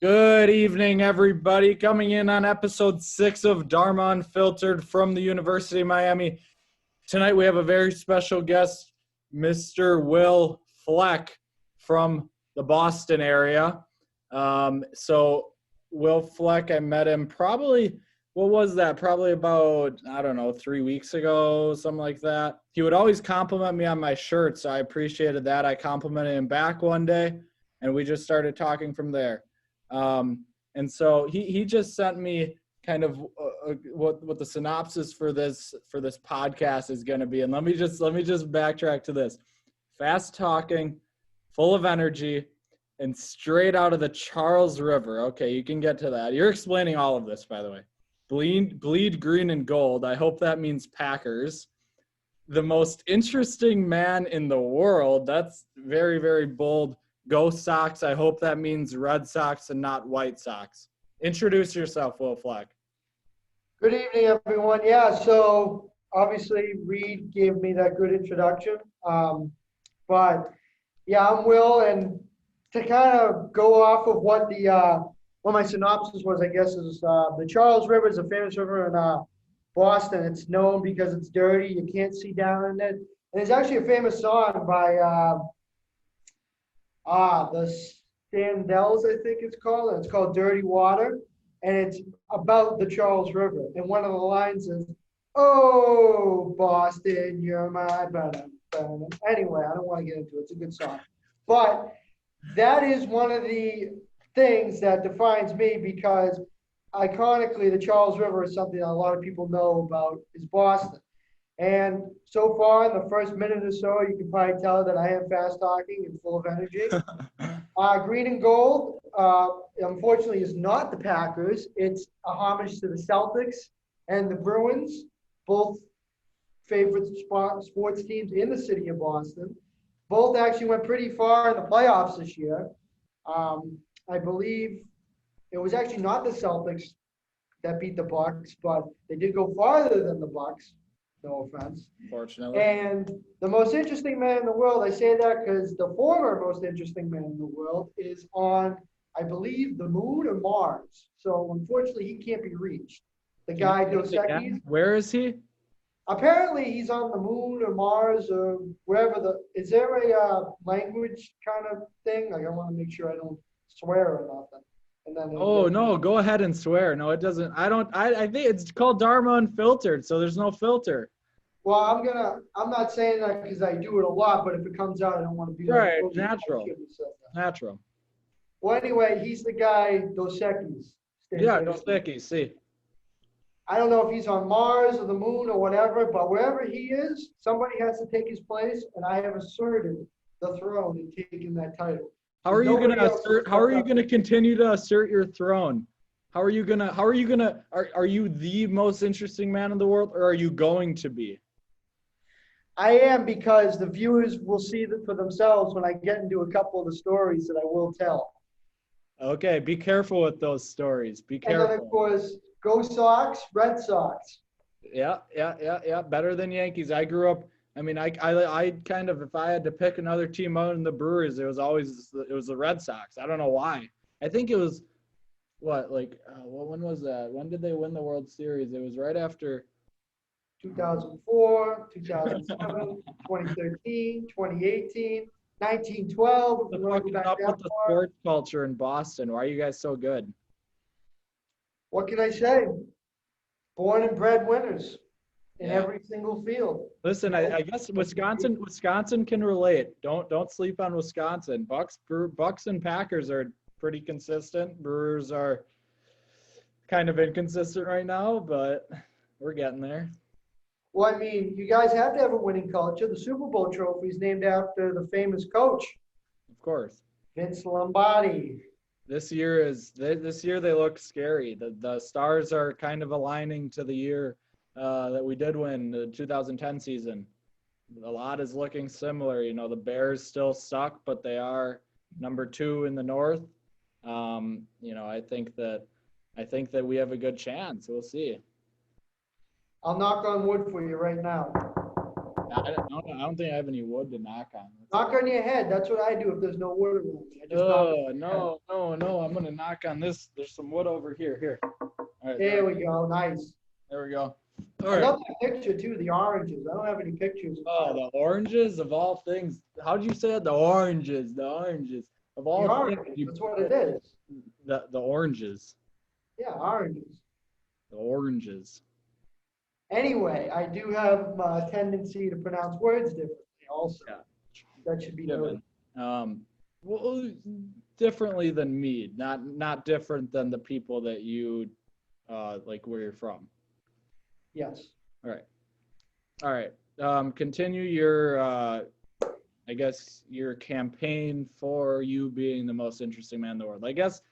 Good evening, everybody. Coming in on episode 6 of Dharma Unfiltered from the University of Miami. Tonight we have a very special guest, Mr. Will Fleck from the Boston area. Will Fleck, I met him probably, what was that? Probably about, 3 weeks ago, something like that. He would always compliment me on my shirt, so I appreciated that. I complimented him back one day, and we just started talking from there. And so he just sent me kind of what the synopsis for this podcast is going to be. And let me just backtrack to this: fast talking, full of energy, and straight out of the Charles River. Okay, you can get to that. You're explaining all of this, by the way. Bleed green and gold. I hope that means Packers. The most interesting man in the world. That's very, very bold. Go Sox. I hope that means Red Sox and not White Sox. Introduce yourself, Will Fleck. Good evening, everyone. Yeah, so obviously Reed gave me that good introduction. But yeah, I'm Will, and to kind of go off of what my synopsis was, I guess, is the Charles River is a famous river in Boston. It's known because it's dirty. You can't see down in it. And there's actually a famous song by the Standells, I think it's called. It's called Dirty Water, and it's about the Charles River. And one of the lines is, "Oh, Boston, you're my better." Anyway, I don't want to get into it. It's a good song. But that is one of the things that defines me, because iconically, the Charles River is something that a lot of people know about is Boston. And so far, in the first minute or so, you can probably tell that I am fast talking and full of energy. Green and gold, unfortunately, is not the Packers. It's a homage to the Celtics and the Bruins, both favorite sports teams in the city of Boston. Both actually went pretty far in the playoffs this year. I believe it was actually not the Celtics that beat the Bucks, but they did go farther than the Bucks. No offense. Fortunately. And the most interesting man in the world, I say that because the former most interesting man in the world is on, I believe, the moon or Mars. So unfortunately, he can't be reached. The guy Dos Equis. Where is he? Apparently, he's on the moon or Mars or wherever is there a language kind of thing? Like, I want to make sure I don't swear or nothing. And then no, go ahead and swear. No, it doesn't. I think it's called Dharma Unfiltered, so there's no filter. Well, I'm not saying that because I do it a lot, but if it comes out, I don't want to be right. Natural. Well, anyway, he's the guy, Dos Equis. Yeah, Dos Equis, see. I don't know if he's on Mars or the moon or whatever, but wherever he is, somebody has to take his place, and I have asserted the throne and taken that title. How are you going to continue to assert your throne? Are you the most interesting man in the world, or are you going to be? I am, because the viewers will see that for themselves when I get into a couple of the stories that I will tell. Okay, be careful with those stories. Be careful. And then, of course, go Sox, Red Sox. Yeah. Better than Yankees. I grew up. I mean, I kind of, if I had to pick another team other than the Brewers, it was the Red Sox. I don't know why. I think it was when was that? When did they win the World Series? It was right after 2004, 2007, 2013, 2018, 1912. What's up with the sports culture in Boston? Why are you guys so good? What can I say? Born and bred winners in every single field. Listen, I guess Wisconsin can relate. Don't sleep on Wisconsin. Bucks and Packers are pretty consistent. Brewers are kind of inconsistent right now, but we're getting there. Well, I mean, you guys have to have a winning culture. The Super Bowl trophy is named after the famous coach. Of course. Vince Lombardi. This year they look scary. The stars are kind of aligning to the year that we did win, the 2010 season. A lot is looking similar. You know, the Bears still suck, but they are number 2 in the North. I think that we have a good chance. We'll see. I'll knock on wood for you right now. I don't think I have any wood to knock on. Knock on your head. That's what I do if there's no wood around me. I just knock on my head. No. I'm gonna knock on this. There's some wood over here. Here. All right. There we go. Nice. There we go. All I right. love that picture too, the oranges. I don't have any pictures. Oh, the oranges of all things. How'd you say it? The oranges. The oranges of The all oranges. things. That's what it is. The oranges. Yeah, oranges. The oranges. Anyway, I do have a tendency to pronounce words differently also. Yeah. That should be noted. Well, differently than me. Not different than the people that you like where you're from. Yes. All right. Continue your I guess your campaign for you being the most interesting man in the world. I guess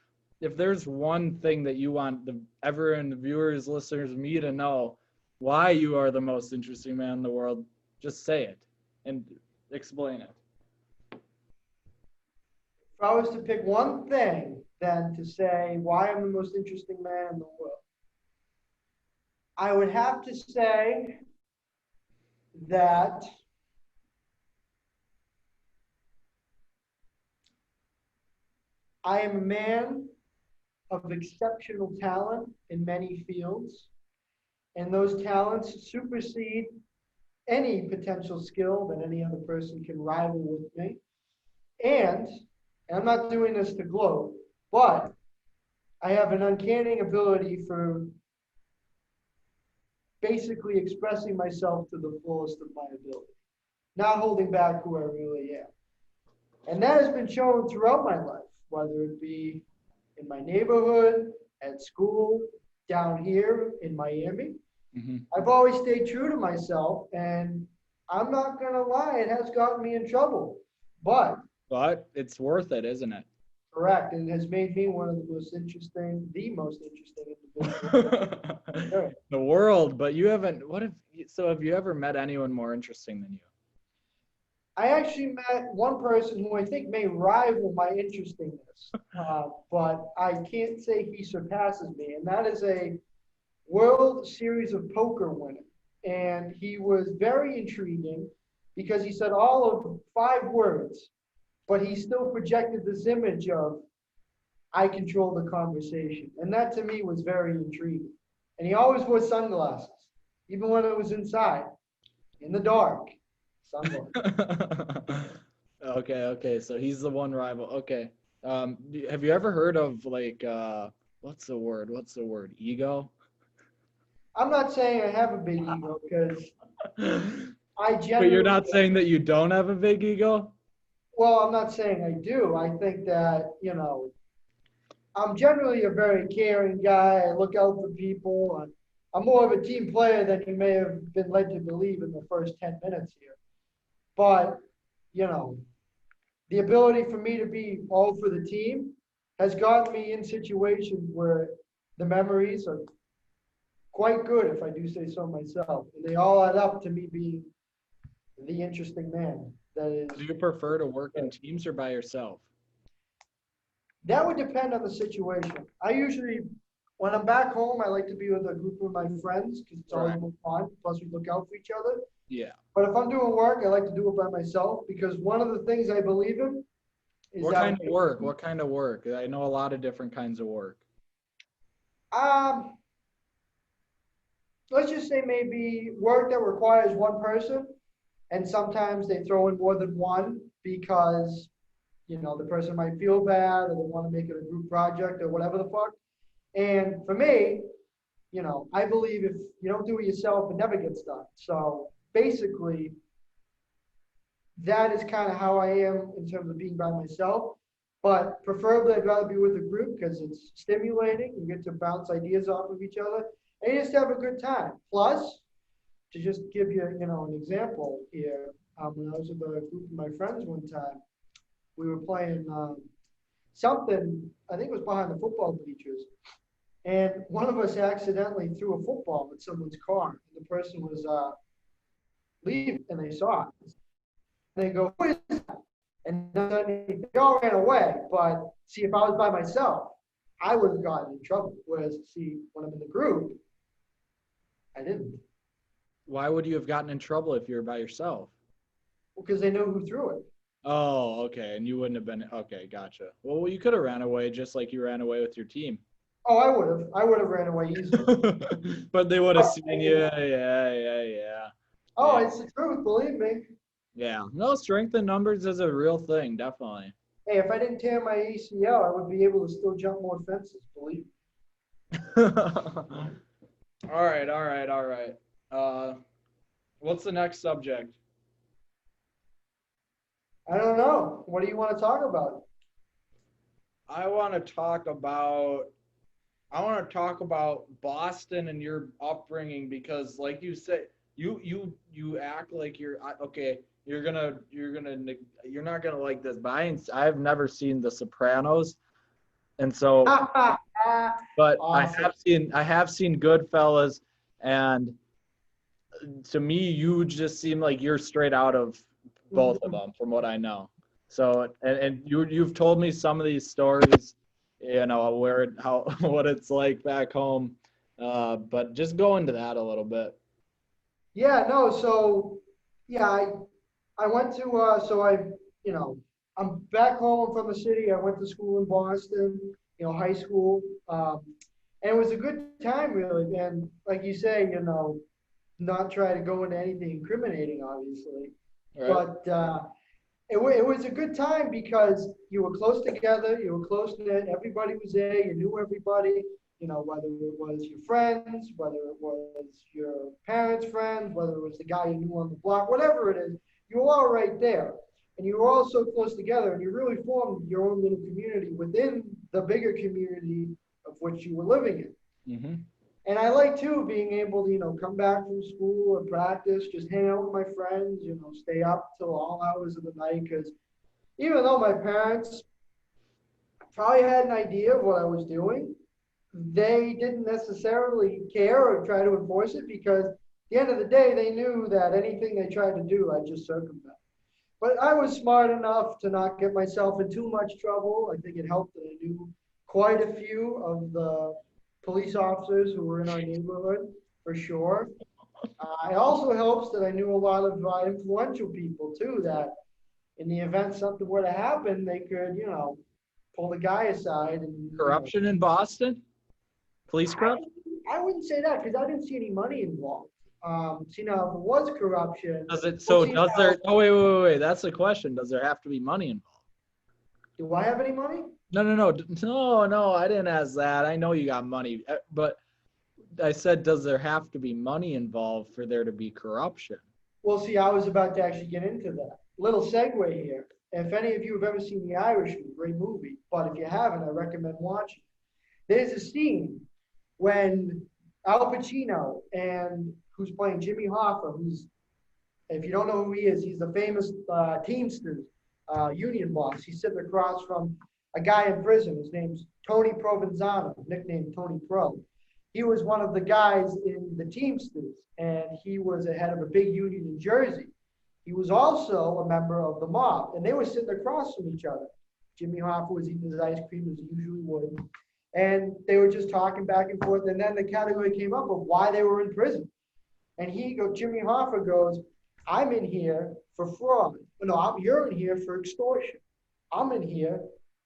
if there's one thing that you want everyone, the viewers, listeners, me to know why you are the most interesting man in the world, just say it and explain it. If I was to pick one thing, then to say why I'm the most interesting man in the world, I would have to say that I am a man of exceptional talent in many fields, and those talents supersede any potential skill that any other person can rival with me. And I'm not doing this to gloat, but I have an uncanny ability for basically expressing myself to the fullest of my ability, not holding back who I really am. And that has been shown throughout my life, whether it be in my neighborhood, at school, down here in Miami. Mm-hmm. I've always stayed true to myself, and I'm not going to lie, it has gotten me in trouble. But it's worth it, isn't it? Correct. And it has made me one of the most interesting individuals. Sure. The world, but you haven't, have you ever met anyone more interesting than you? I actually met one person who I think may rival my interestingness, but I can't say he surpasses me, and that is a World Series of Poker winner. And he was very intriguing because he said all of 5 words, but he still projected this image of, I control the conversation. And that to me was very intriguing. And he always wore sunglasses, even when it was inside, in the dark. Okay. So he's the one rival. Okay. Have you ever heard of like what's the word? Ego? I'm not saying I have a big ego because I generally. But you're not saying that you don't have a big ego? Well, I'm not saying I do. I think that, I'm generally a very caring guy. I look out for people. I'm more of a team player than you may have been led to believe in the first 10 minutes here. But, the ability for me to be all for the team has gotten me in situations where the memories are quite good, if I do say so myself. And they all add up to me being the interesting man. That is. Do you prefer to work in teams or by yourself? That would depend on the situation. I usually, when I'm back home, I like to be with a group of my friends because it's always more fun. Plus, we look out for each other. Yeah. But if I'm doing work, I like to do it by myself because one of the things I believe in is What kind of work? What kind of work? I know a lot of different kinds of work. Let's just say maybe work that requires one person, and sometimes they throw in more than one because, the person might feel bad or they want to make it a group project or whatever the fuck. And for me, I believe if you don't do it yourself, it never gets done. So basically, that is kind of how I am in terms of being by myself. But preferably, I'd rather be with a group because it's stimulating. You get to bounce ideas off of each other, and you just have a good time. Plus, to just give you, an example here, when I was with a group of my friends one time, we were playing something, I think it was behind the football bleachers, and one of us accidentally threw a football at someone's car, and the person was leaving, and they saw it. They go, "Who is that?" And then they all ran away. But see, if I was by myself, I would have gotten in trouble. Whereas, see, when I'm in the group, I didn't. Why would you have gotten in trouble if you were by yourself? because they knew who threw it. Oh, okay. And you wouldn't have been, okay, gotcha. Well, you could have ran away just like you ran away with your team. Oh, I would have. I would have ran away easily. But they would have seen you. Yeah. Oh, it's the truth, believe me. Yeah. No, strength in numbers is a real thing, definitely. Hey, if I didn't tear my ACL, I would be able to still jump more fences, believe me. All right. What's the next subject? I don't know. What do you want to talk about? I want to talk about Boston and your upbringing because, like you said, you act like you're okay. You're not gonna like this, but I've never seen The Sopranos, and so, but Awesome. I have seen Goodfellas, and to me, you just seem like you're straight out of both of them, from what I know. So, and you've told me some of these stories, what it's like back home, but just go into that a little bit. Yeah, no, so yeah, I went to you know, I'm back home from the city. I went to school in Boston, high school. And it was a good time really. And like you say, not try to go into anything incriminating, obviously. Right. But it was a good time because you were close together, you were close knit, everybody was there, you knew everybody, whether it was your friends, whether it was your parents' friends, whether it was the guy you knew on the block, whatever it is, you were all right there. And you were all so close together, and you really formed your own little community within the bigger community of which you were living in. Mm-hmm. And I like too being able to, come back from school or practice, just hang out with my friends, stay up till all hours of the night. Because even though my parents probably had an idea of what I was doing, they didn't necessarily care or try to enforce it because at the end of the day, they knew that anything they tried to do, I'd just circumvent. But I was smart enough to not get myself in too much trouble. I think it helped that I knew quite a few of the police officers who were in our neighborhood, for sure. It also helps that I knew a lot of influential people, too, that in the event something were to happen, they could, pull the guy aside. And Corruption in Boston? Police I, corruption? I wouldn't say that because I didn't see any money involved. See, now, if it was corruption, Does it? well, So see, does now, there? Oh, wait. That's the question. Does there have to be money involved? do I have any money? No. I didn't ask that. I know you got money, but I said, does there have to be money involved for there to be corruption? Well, see, I was about to actually get into that. Little segue here. If any of you have ever seen The Irishman, great movie, but if you haven't, I recommend watching. There's a scene when Al Pacino and who's playing Jimmy Hoffa, who's, if you don't know who he is, he's the famous Teamsters union boss. He's sitting across from a guy in prison. His name's Tony Provenzano, nicknamed Tony Pro. He was one of the guys in the Teamsters, and he was the head of a big union in Jersey. He was also a member of the mob, and they were sitting across from each other. Jimmy Hoffa was eating his ice cream as he usually would, and they were just talking back and forth. And then the category came up of why they were in prison, and Jimmy Hoffa goes, "I'm in here for fraud. No, you're in here for extortion. I'm in here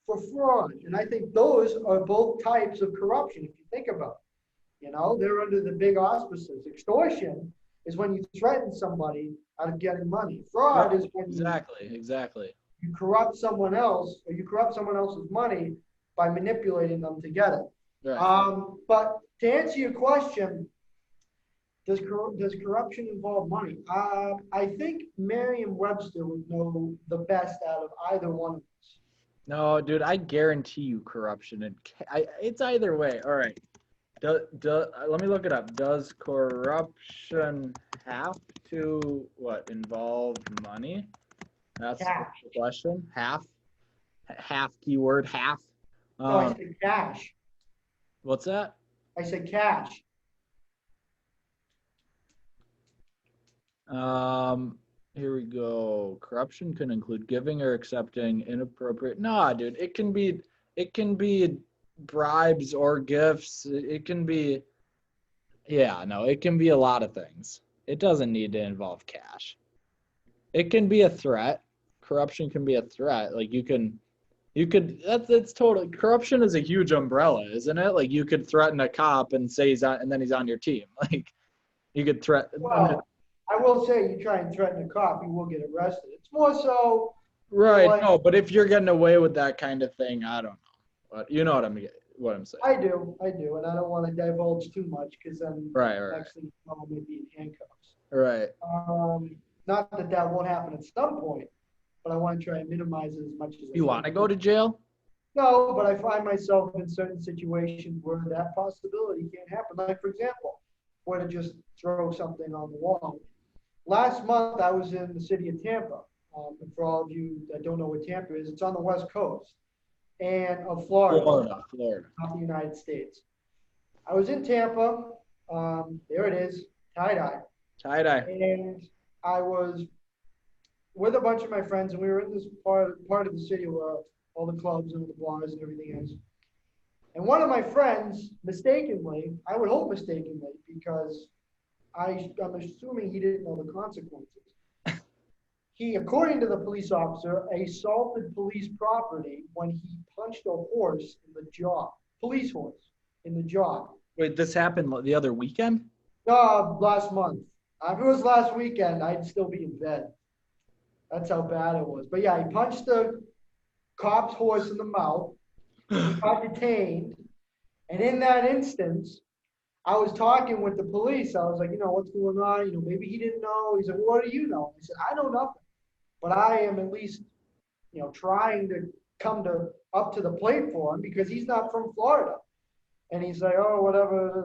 for fraud." And I think those are both types of corruption, if you think about it. They're under the big auspices. Extortion is when you threaten somebody out of getting money. Fraud is when Exactly. you corrupt someone else or you corrupt someone else's money by manipulating them to get it. Right. But to answer your question, does corruption involve money? I think Merriam-Webster would know the best out of either one of us. No, dude, I guarantee you corruption. It's either way. All right. Let me look it up. Does corruption have to involve money? That's the Cash. question. Half keyword half. No, I said cash. What's that? I said cash. Here we go. Corruption can include giving or accepting inappropriate. Nah, dude, it can be bribes or gifts. It can be, it can be a lot of things. It doesn't need to involve cash. It can be a threat. Corruption can be a threat. Like that's totally, corruption is a huge umbrella, isn't it? Like you could threaten a cop and say and then he's on your team. Like you could threaten. Well, I will say you try and threaten a cop, you will get arrested. It's more so Right. like, No, but if you're getting away with that kind of thing, I don't know. But you know what I'm saying. I do, and I don't want to divulge too much because then Right. next thing you know, I may be in handcuffs. Right. Not that that won't happen at some point, but I want to try and minimize it as much as I You can. want to go to jail? No, but I find myself in certain situations where that possibility can't happen. Like, for example, were to just throw something on the wall. Last month, I was in the city of Tampa. And for all of you that don't know where Tampa is, it's on the West Coast and of Florida, Florida. not the United States. I was in Tampa. There it is, tie-dye. Tie-dye. And I was with a bunch of my friends, and we were in this part of the city where all the clubs and the bars and everything is. And one of my friends, mistakenly, I would hope mistakenly, because I'm assuming he didn't know the consequences. He, according to the police officer, assaulted police property when he punched a horse in the jaw, police horse in the jaw. Wait, this happened the other weekend? Last month. If it was last weekend, I'd still be in bed. That's how bad it was. But yeah, he punched the cop's horse in the mouth. He got detained. And in that instance, I was talking with the police. I was like, what's going on? Maybe he didn't know. He said, well, what do you know? I said, I know nothing. But I am at least, trying to come up to the plate for him because he's not from Florida. And he's like, oh, whatever.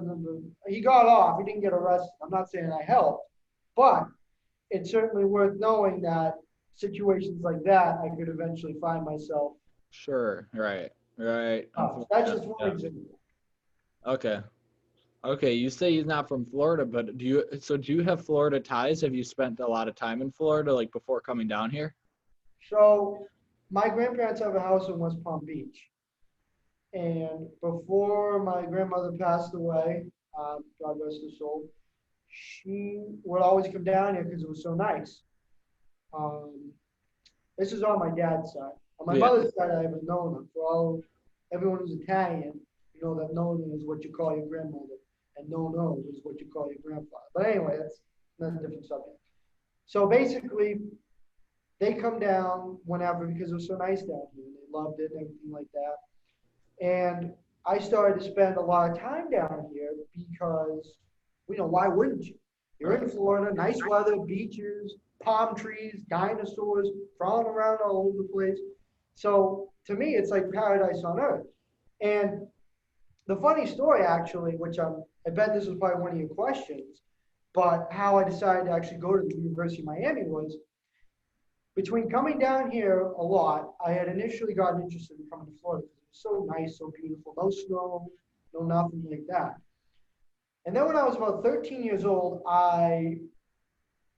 He got off. He didn't get arrested. I'm not saying I helped. But it's certainly worth knowing that situations like that, I could eventually find myself. Sure. Right. That's just one example. Okay. You say he's not from Florida, but do you have Florida ties? Have you spent a lot of time in Florida, like before coming down here? So my grandparents have a house in West Palm Beach. And before my grandmother passed away, God rest her soul, she would always come down here because it was so nice. This is on my dad's side. On my mother's side, I haven't known her. For everyone who's Italian, you know that Nona is what you call your grandmother, and no is what you call your grandfather. But anyway, that's a different subject. So basically, they come down whenever because it was so nice down here. They loved it and everything like that. And I started to spend a lot of time down here because, why wouldn't you? You're in Florida, nice weather, beaches, palm trees, dinosaurs, crawling around all over the place. So to me, it's like paradise on earth. And the funny story, actually, which I bet this was probably one of your questions, but how I decided to actually go to the University of Miami was between coming down here a lot, I had initially gotten interested in coming to Florida because it was so nice, so beautiful, no snow, no nothing like that. And then when I was about 13 years old, I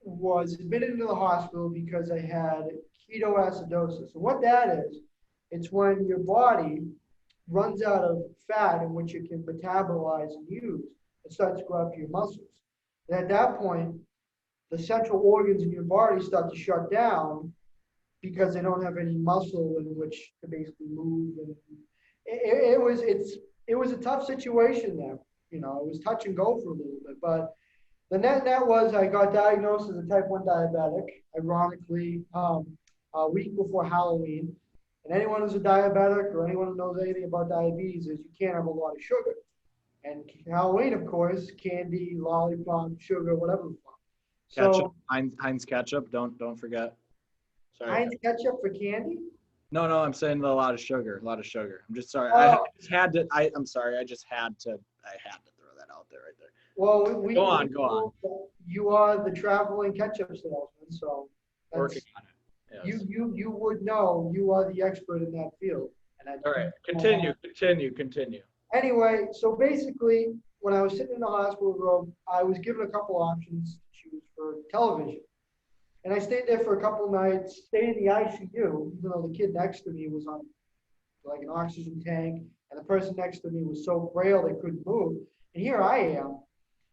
was admitted into the hospital because I had ketoacidosis. And what that is, it's when your body runs out of fat in which it can metabolize and use and starts to go after your muscles. And at that point, the central organs in your body start to shut down because they don't have any muscle in which to basically move. And it was a tough situation there. It was touch and go for a little bit, but the net was I got diagnosed as a type 1 diabetic, ironically, a week before Halloween. And anyone who's a diabetic or anyone who knows anything about diabetes is you can't have a lot of sugar. And Halloween, of course, candy, lollipop, sugar, whatever. Ketchup, Heinz ketchup. Don't forget. Sorry. Heinz ketchup for candy? No, I'm saying a lot of sugar. I'm just sorry. Oh. I just had to. I'm sorry. I had to throw that out there right there. Well, go on. You are the traveling ketchup salesman, so working on it. Yes. You would know. You are the expert in that field. And all right, continue. Anyway, so basically, when I was sitting in the hospital room, I was given a couple options to choose for television. And I stayed there for a couple nights, stayed in the ICU, even though the kid next to me was on like an oxygen tank, and the person next to me was so frail they couldn't move. And here I am,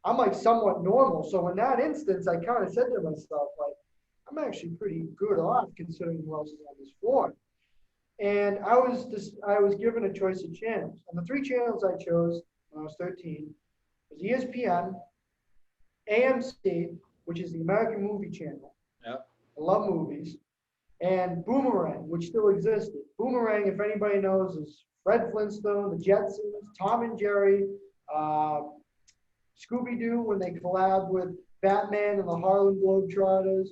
I'm like somewhat normal. So in that instance, I kind of said to myself, like, I'm actually pretty good off considering who else is on this floor. And I was given a choice of channels. And the three channels I chose when I was 13 was ESPN, AMC, which is the American Movie Channel. Yeah. I love movies. And Boomerang, which still existed. Boomerang, if anybody knows, is Fred Flintstone, the Jetsons, Tom and Jerry, uh, Scooby-Doo when they collab with Batman and the Harlem Globetrotters,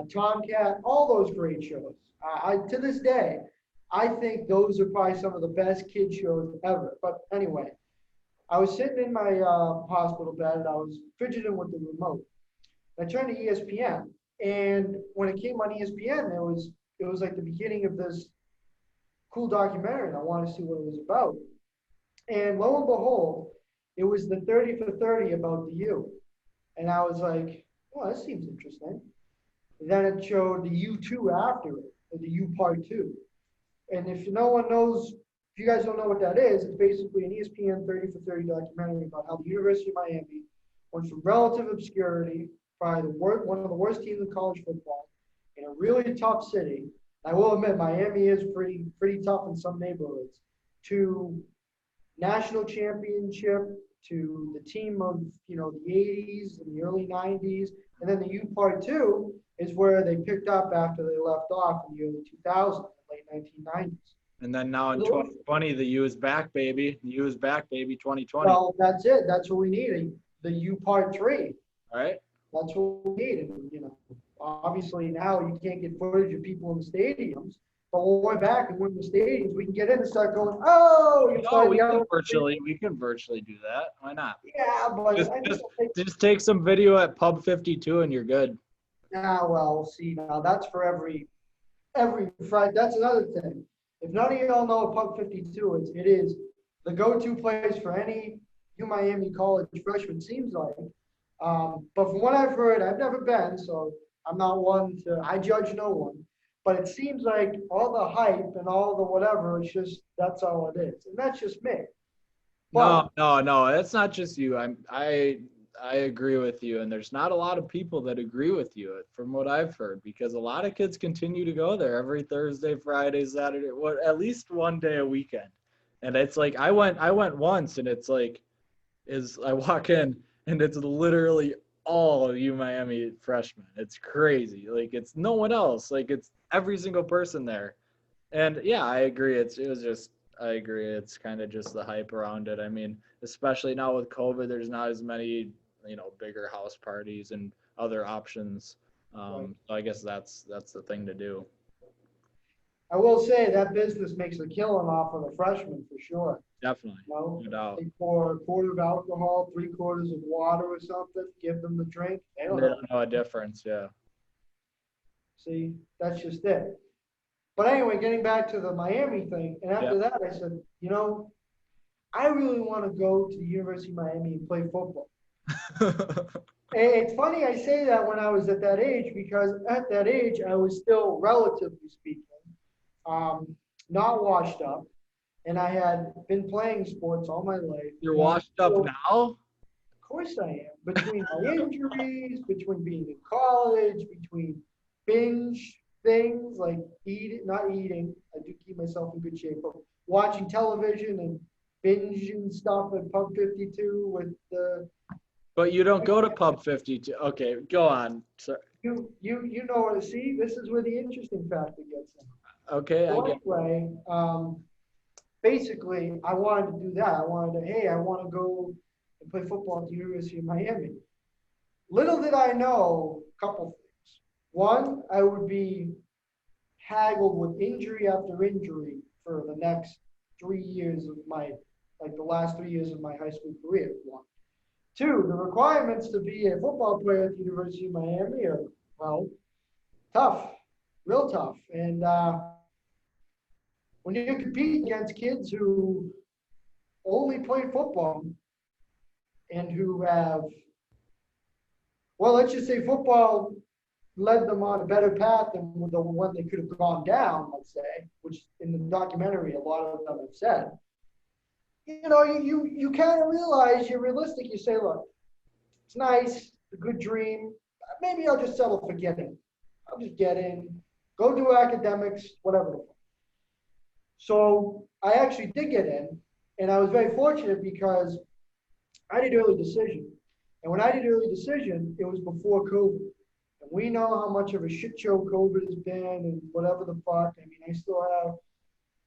Tomcat, all those great shows. To this day, I think those are probably some of the best kid shows ever. But anyway, I was sitting in my hospital bed. I was fidgeting with the remote. I turned to ESPN, and when it came on ESPN, it was like the beginning of this cool documentary, and I wanted to see what it was about. And lo and behold, it was the 30 for 30 about the U. And I was like, well, that seems interesting. Then it showed the U2 after it, or the U part two. And if no one knows, if you guys don't know what that is, it's basically an ESPN 30 for 30 documentary about how the University of Miami went from relative obscurity, probably one of the worst teams in college football, in a really tough city. I will admit, Miami is pretty tough in some neighborhoods, to national championship, to the team of, the 80s and the early 90s. And then the U part two is where they picked up after they left off in the early 2000s, late 1990s. And then now in 2020, the U is back, baby. The U is back, baby, 2020. Well, that's it. That's what we need. The U part three. All right. That's what we need. And, obviously now you can't get footage of people in the stadiums. But when we're back and we're in the stadiums, we can get in and start going, we can virtually do that. Why not? Yeah, but just take some video at Pub 52 and you're good. Well, see, now that's for every Friday. That's another thing. If none of y'all know what Pub 52 is, it is the go-to place for any Miami college freshman, seems like. But from what I've heard, I've never been, so I'm not one to, I judge no one. But it seems like all the hype and all the whatever, it's just, that's all it is. And that's just me. But, no, it's not just you. I agree with you. And there's not a lot of people that agree with you from what I've heard, because a lot of kids continue to go there every Thursday, Friday, Saturday, at least one day a weekend. And it's like, I went once, and it's like, I walk in and it's literally all of Miami freshmen. It's crazy. Like, it's no one else. Like, it's every single person there. And yeah, I agree. I agree. It's kind of just the hype around it. I mean, especially now with COVID, there's not as many, bigger house parties and other options. So I guess that's the thing to do. I will say that business makes a killing off of the freshmen for sure. Definitely. No doubt. They pour a quarter of alcohol, 3/4 of water or something, give them the drink. They don't know a difference, yeah. See, that's just it. But anyway, getting back to the Miami thing, and after that I said, I really want to go to the University of Miami and play football. It's funny I say that when I was at that age, because at that age I was still, relatively speaking, not washed up, and I had been playing sports all my life. You're washed up now? Of course I am. Between my injuries, between being in college, between binge things like not eating, I do keep myself in good shape, but watching television and binging stuff at Pub 52 with the. But you don't go to Pub 52. Okay, go on. Sorry. You know what? See, this is where the interesting factor gets in. Okay, so anyway, basically, I wanted to do that. I want to go and play football at the University of Miami. Little did I know a couple things. One, I would be haggled with injury after injury for the next 3 years of the last 3 years of my high school career. One. Two, the requirements to be a football player at the University of Miami are, tough, real tough. And when you compete against kids who only play football and who have, let's just say football led them on a better path than the one they could have gone down, let's say, which in the documentary, a lot of them have said. You kind of realize you're realistic. You say, look, It's nice, a good dream. Maybe I'll just settle for getting. I'll just get in, go do academics, whatever. So I actually did get in, and I was very fortunate because I did early decision. And when I did early decision, it was before COVID. And we know how much of a shit show COVID has been and whatever the fuck. I mean, I still have,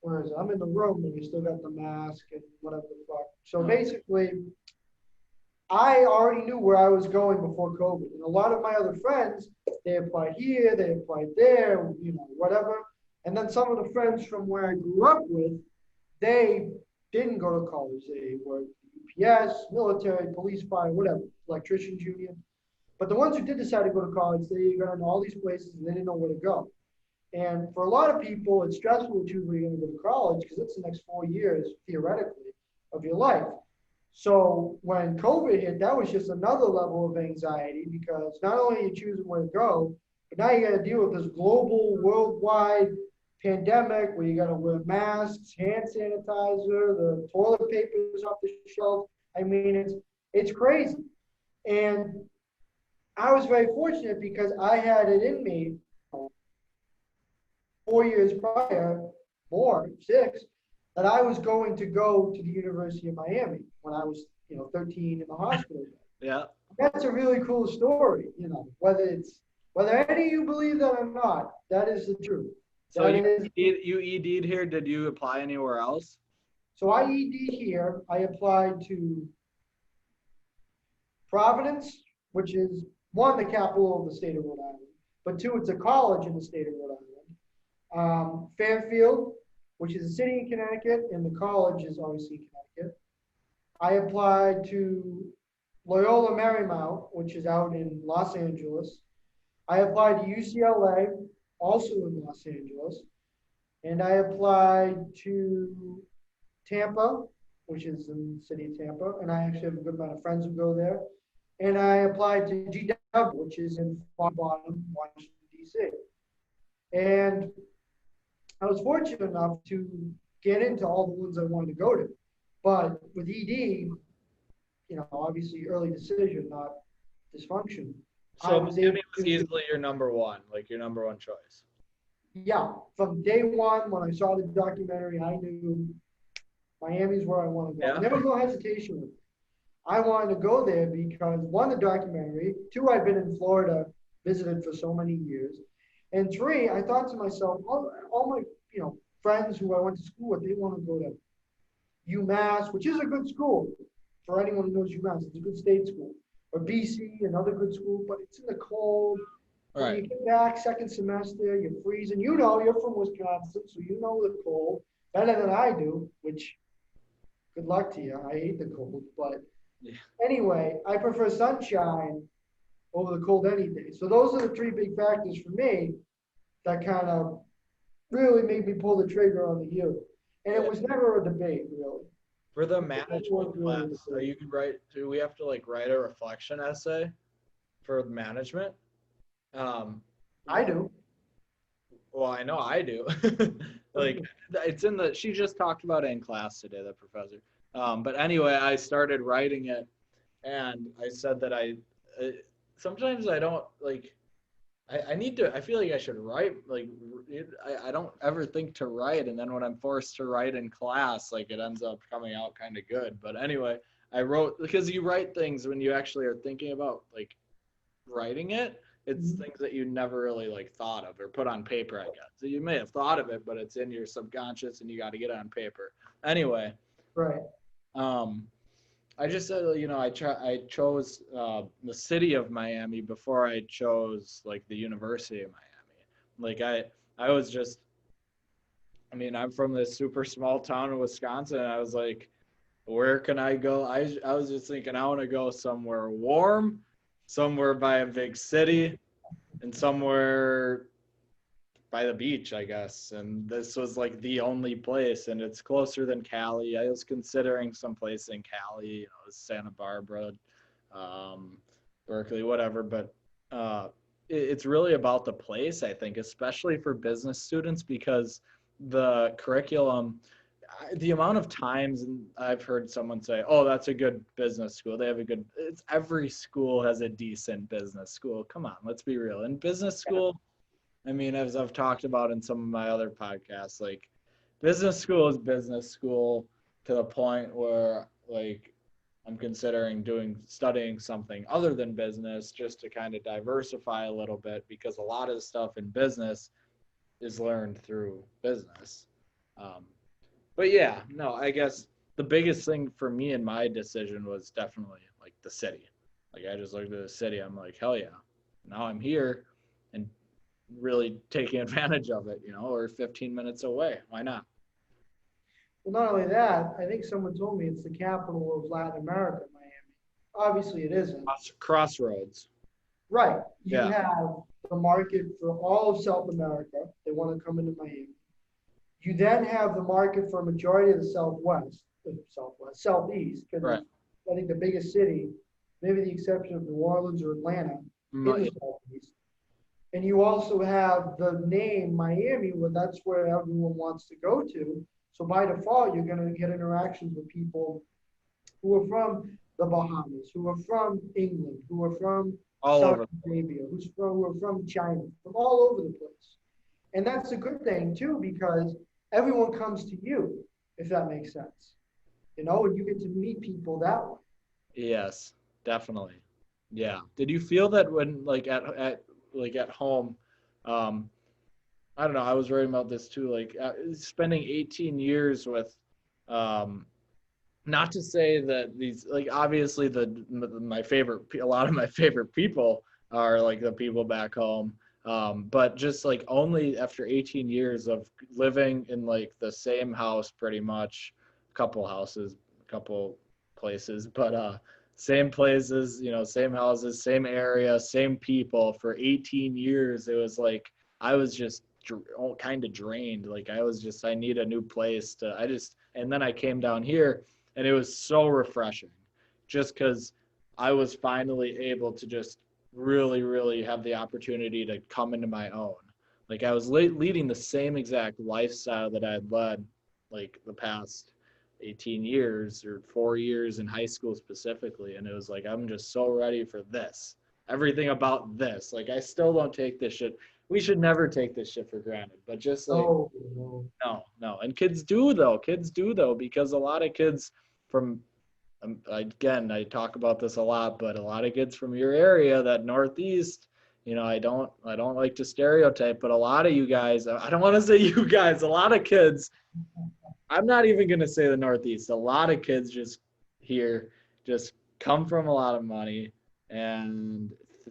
whereas I'm in the room and I still got the mask and whatever the fuck. So basically, I already knew where I was going before COVID. And a lot of my other friends, they applied here, they applied there, you know, whatever. And then some of the friends from where I grew up with, they didn't go to college. They were UPS, military, police, fire, whatever, electricians union. But the ones who did decide to go to college, they got into all these places and they didn't know where to go. And for a lot of people, it's stressful to choose where you're going to go to college because it's the next 4 years, theoretically, of your life. So when COVID hit, that was just another level of anxiety because not only are you choosing where to go, but now you got to deal with this global, worldwide pandemic where you got to wear masks, hand sanitizer, the toilet paper is off the shelf. I mean, it's crazy. And I was very fortunate because I had it in me 4 years prior, more, 6, that I was going to go to the University of Miami when I was, 13 in the hospital. Yeah. That's a really cool story, whether any of you believe that or not, that is the truth. So you ED'd here. Did you apply anywhere else? So I ED'd here. I applied to Providence, which is one, the capital of the state of Rhode Island, but two, it's a college in the state of Rhode Island. Fairfield, which is a city in Connecticut, and the college is obviously in Connecticut. I applied to Loyola Marymount, which is out in Los Angeles. I applied to UCLA, also in Los Angeles. And I applied to Tampa, which is in the city of Tampa. And I actually have a good amount of friends who go there. And I applied to GW, which is in Fog Bottom, Washington, D.C. And I was fortunate enough to get into all the ones I wanted to go to. But with ED, obviously early decision, not dysfunction. So Miami was easily your number one, like your number one choice. Yeah, from day one, when I saw the documentary, I knew Miami's where I want to go. Yeah. There was no hesitation with it. I wanted to go there because one, the documentary, two, I've been in Florida, visited for so many years, and three, I thought to myself, all my friends who I went to school with, they want to go to UMass, which is a good school for anyone who knows UMass. It's a good state school. Or BC, another good school, but it's in the cold. Right. When you get back second semester, you're freezing. You're from Wisconsin, so you know the cold better than I do, which good luck to you. I hate the cold. But anyway, I prefer sunshine over the cold any day. So those are the three big factors for me that kind of really made me pull the trigger on the U. And it was never a debate, really. For the management class, do we have to write a reflection essay for management? I do. Well, I know I do. she just talked about it in class today, the professor. But anyway, I started writing it and I said that sometimes I don't I feel like I should write, I don't ever think to write. And then when I'm forced to write in class, it ends up coming out kind of good. But anyway, I wrote, because you write things when you actually are thinking about writing it. It's things that you never really thought of or put on paper, I guess. So you may have thought of it, but it's in your subconscious and you got to get it on paper. Anyway. Right. I just said, I chose the city of Miami before I chose the University of Miami. I was just, I'm from this super small town in Wisconsin. And I was like, where can I go? I was just thinking, I want to go somewhere warm, somewhere by a big city, and somewhere by the beach, I guess. And this was the only place, and it's closer than Cali. I was considering some place in Cali, Santa Barbara, Berkeley, whatever. But it's really about the place, I think, especially for business students, because the curriculum, the amount of times I've heard someone say, "Oh, that's a good business school. They have a good." It's every school has a decent business school. Come on, let's be real. In business school, I mean, as I've talked about in some of my other podcasts, like business school is business school to the point where like I'm considering studying something other than business just to kind of diversify a little bit because a lot of the stuff in business is learned through business. Um, but yeah, no, I guess the biggest thing for me in my decision was definitely like the city. Like I just looked at the city, I'm like, hell yeah, now I'm here and really taking advantage of it, or 15 minutes away. Why not? Well, not only that, I think someone told me it's the capital of Latin America, Miami. Obviously, it isn't. Crossroads. Right. You Yeah. have the market for all of South America. They want to come into Miami. You then have the market for a majority of the Southeast, because Right. I think the biggest city, maybe the exception of New Orleans or Atlanta, in the Southeast. And you also have the name Miami, where that's where everyone wants to go to. So by default, you're going to get interactions with people who are from the Bahamas, who are from England, who are from All Saudi over. Arabia, who are from China, from all over the place. And that's a good thing too, because everyone comes to you, if that makes sense. And you get to meet people that way. Yes, definitely. Yeah. Did you feel that when at home, um, I don't know, I was writing about this too, like spending 18 years with, um, not to say that these, like obviously a lot of my favorite people are like the people back home. But just like only after 18 years of living in like the same house, pretty much, a couple houses, a couple places, but same places, same houses, same area, same people for 18 years. It was like I was just kind of drained. Like I need a new place and then I came down here and it was so refreshing just because I was finally able to just really, really have the opportunity to come into my own. Like I was leading the same exact lifestyle that I had led like the past 18 years or 4 years in high school specifically. And it was like, I'm just so ready for this. Everything about this. Like I still don't take this shit. We should never take this shit for granted, but just like, Oh, no. no. And kids do though, because a lot of kids from, again, I talk about this a lot, but a lot of kids from your area, that Northeast, I don't like to stereotype, but a lot of you guys, I don't want to say you guys, a lot of kids, I'm not even going to say the Northeast. A lot of kids just come from a lot of money and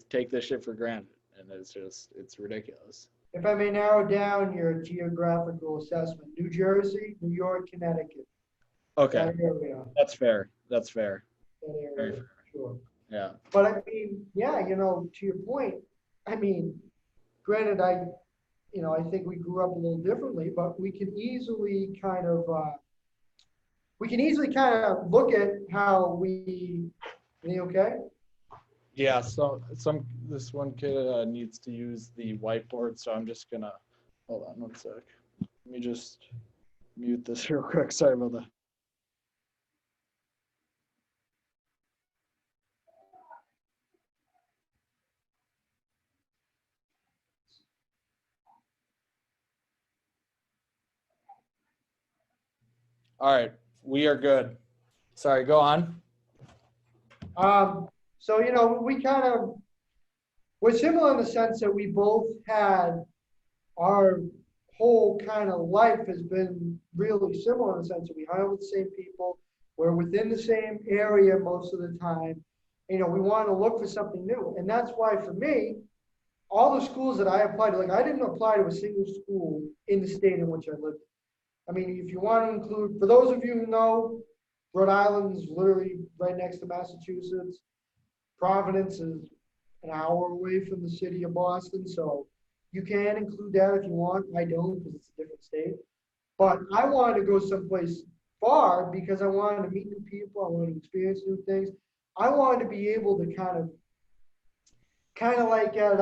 take this shit for granted. And it's ridiculous. If I may narrow down your geographical assessment, New Jersey, New York, Connecticut. Okay. That area. That's fair. That Very area, fair. sure. Yeah. But I mean, yeah, to your point, I mean, granted, I think we grew up a little differently, but we can easily kind of look at how okay? Yeah, so this one kid needs to use the whiteboard, so I'm just gonna hold on one sec. Let me just mute this real quick. Sorry about that. All right, we are good. Sorry, go on. So we're similar in the sense that we both had our whole kind of life has been really similar in the sense that we hang out with the same people. We're within the same area most of the time. We want to look for something new. And that's why for me, all the schools that I applied to, like I didn't apply to a single school in the state in which I lived. I mean, if you want to include, for those of you who know, Rhode Island is literally right next to Massachusetts. Providence is an hour away from the city of Boston. So you can include that if you want. I don't because it's a different state. But I wanted to go someplace far because I wanted to meet new people. I wanted to experience new things. I wanted to be able to kind of like at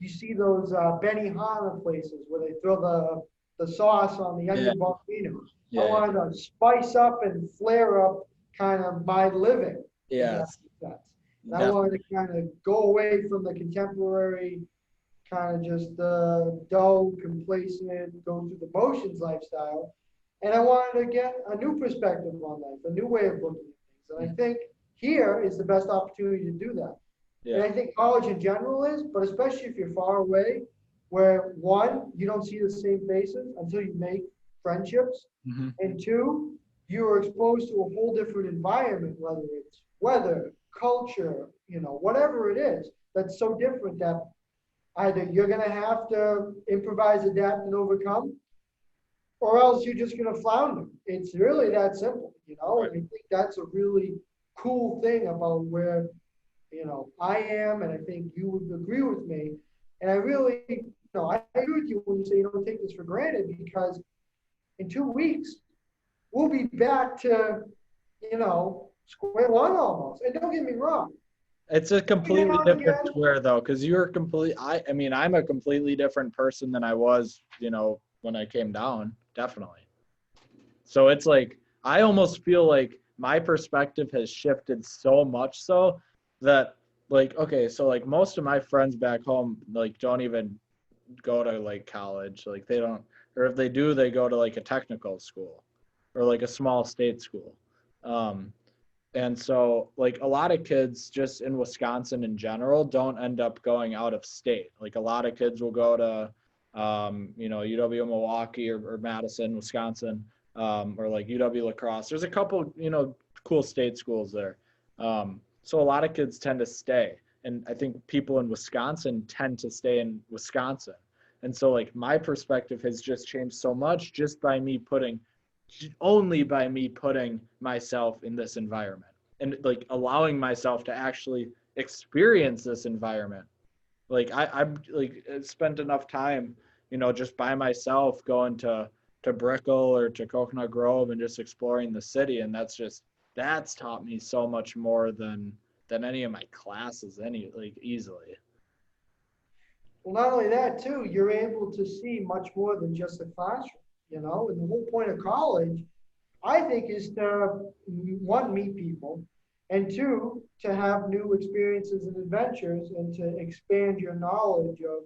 you see those Benihana places where they throw the sauce on the onion volcanoes. I Yeah. wanted to spice up and flare up kind of my living, if that Yes. makes sense. And I wanted Definitely. to kind of go away from the contemporary, kind of just the dull, complacent, go through the motions lifestyle. And I wanted to get a new perspective on life, a new way of looking at things. And I think here is the best opportunity to do that. And Yeah. I think college in general is, but especially if you're far away, where one, you don't see the same faces until you make friendships, Hmm. and two, you are exposed to a whole different environment, whether it's weather, culture, whatever it is, that's so different that either you're going to have to improvise, adapt, and overcome, or else you're just going to flounder. It's really that simple. Right. And I think that's a really cool thing about where, I am, and I think you would agree with me. And I really, I agree with you when you say you don't take this for granted, because in 2 weeks, we'll be back to, square one almost. And don't get me wrong. It's a Every completely now and different again, square though, because you're complete. I mean, I'm a completely different person than I was, when I came down. Definitely. So it's like I almost feel like my perspective has shifted so much so that like okay, so like most of my friends back home like don't even go to like college, like they don't, or if they do, they go to like a technical school or like a small state school. Um, and so like a lot of kids just in Wisconsin in general don't end up going out of state. Like a lot of kids will go to UW Milwaukee or Madison, Wisconsin, or like UW La Crosse. There's a couple, cool state schools there. So a lot of kids tend to stay. And I think people in Wisconsin tend to stay in Wisconsin. And so like my perspective has just changed so much just by me putting only by me putting myself in this environment and like allowing myself to actually experience this environment. Like I'm like spent enough time, just by myself going to Brickell or to Coconut Grove and just exploring the city, and that's taught me so much more than any of my classes any like easily. well, not only that, too, you're able to see much more than just the classroom. And the whole point of college, I think, is to, one, meet people, and two, to have new experiences and adventures and to expand your knowledge of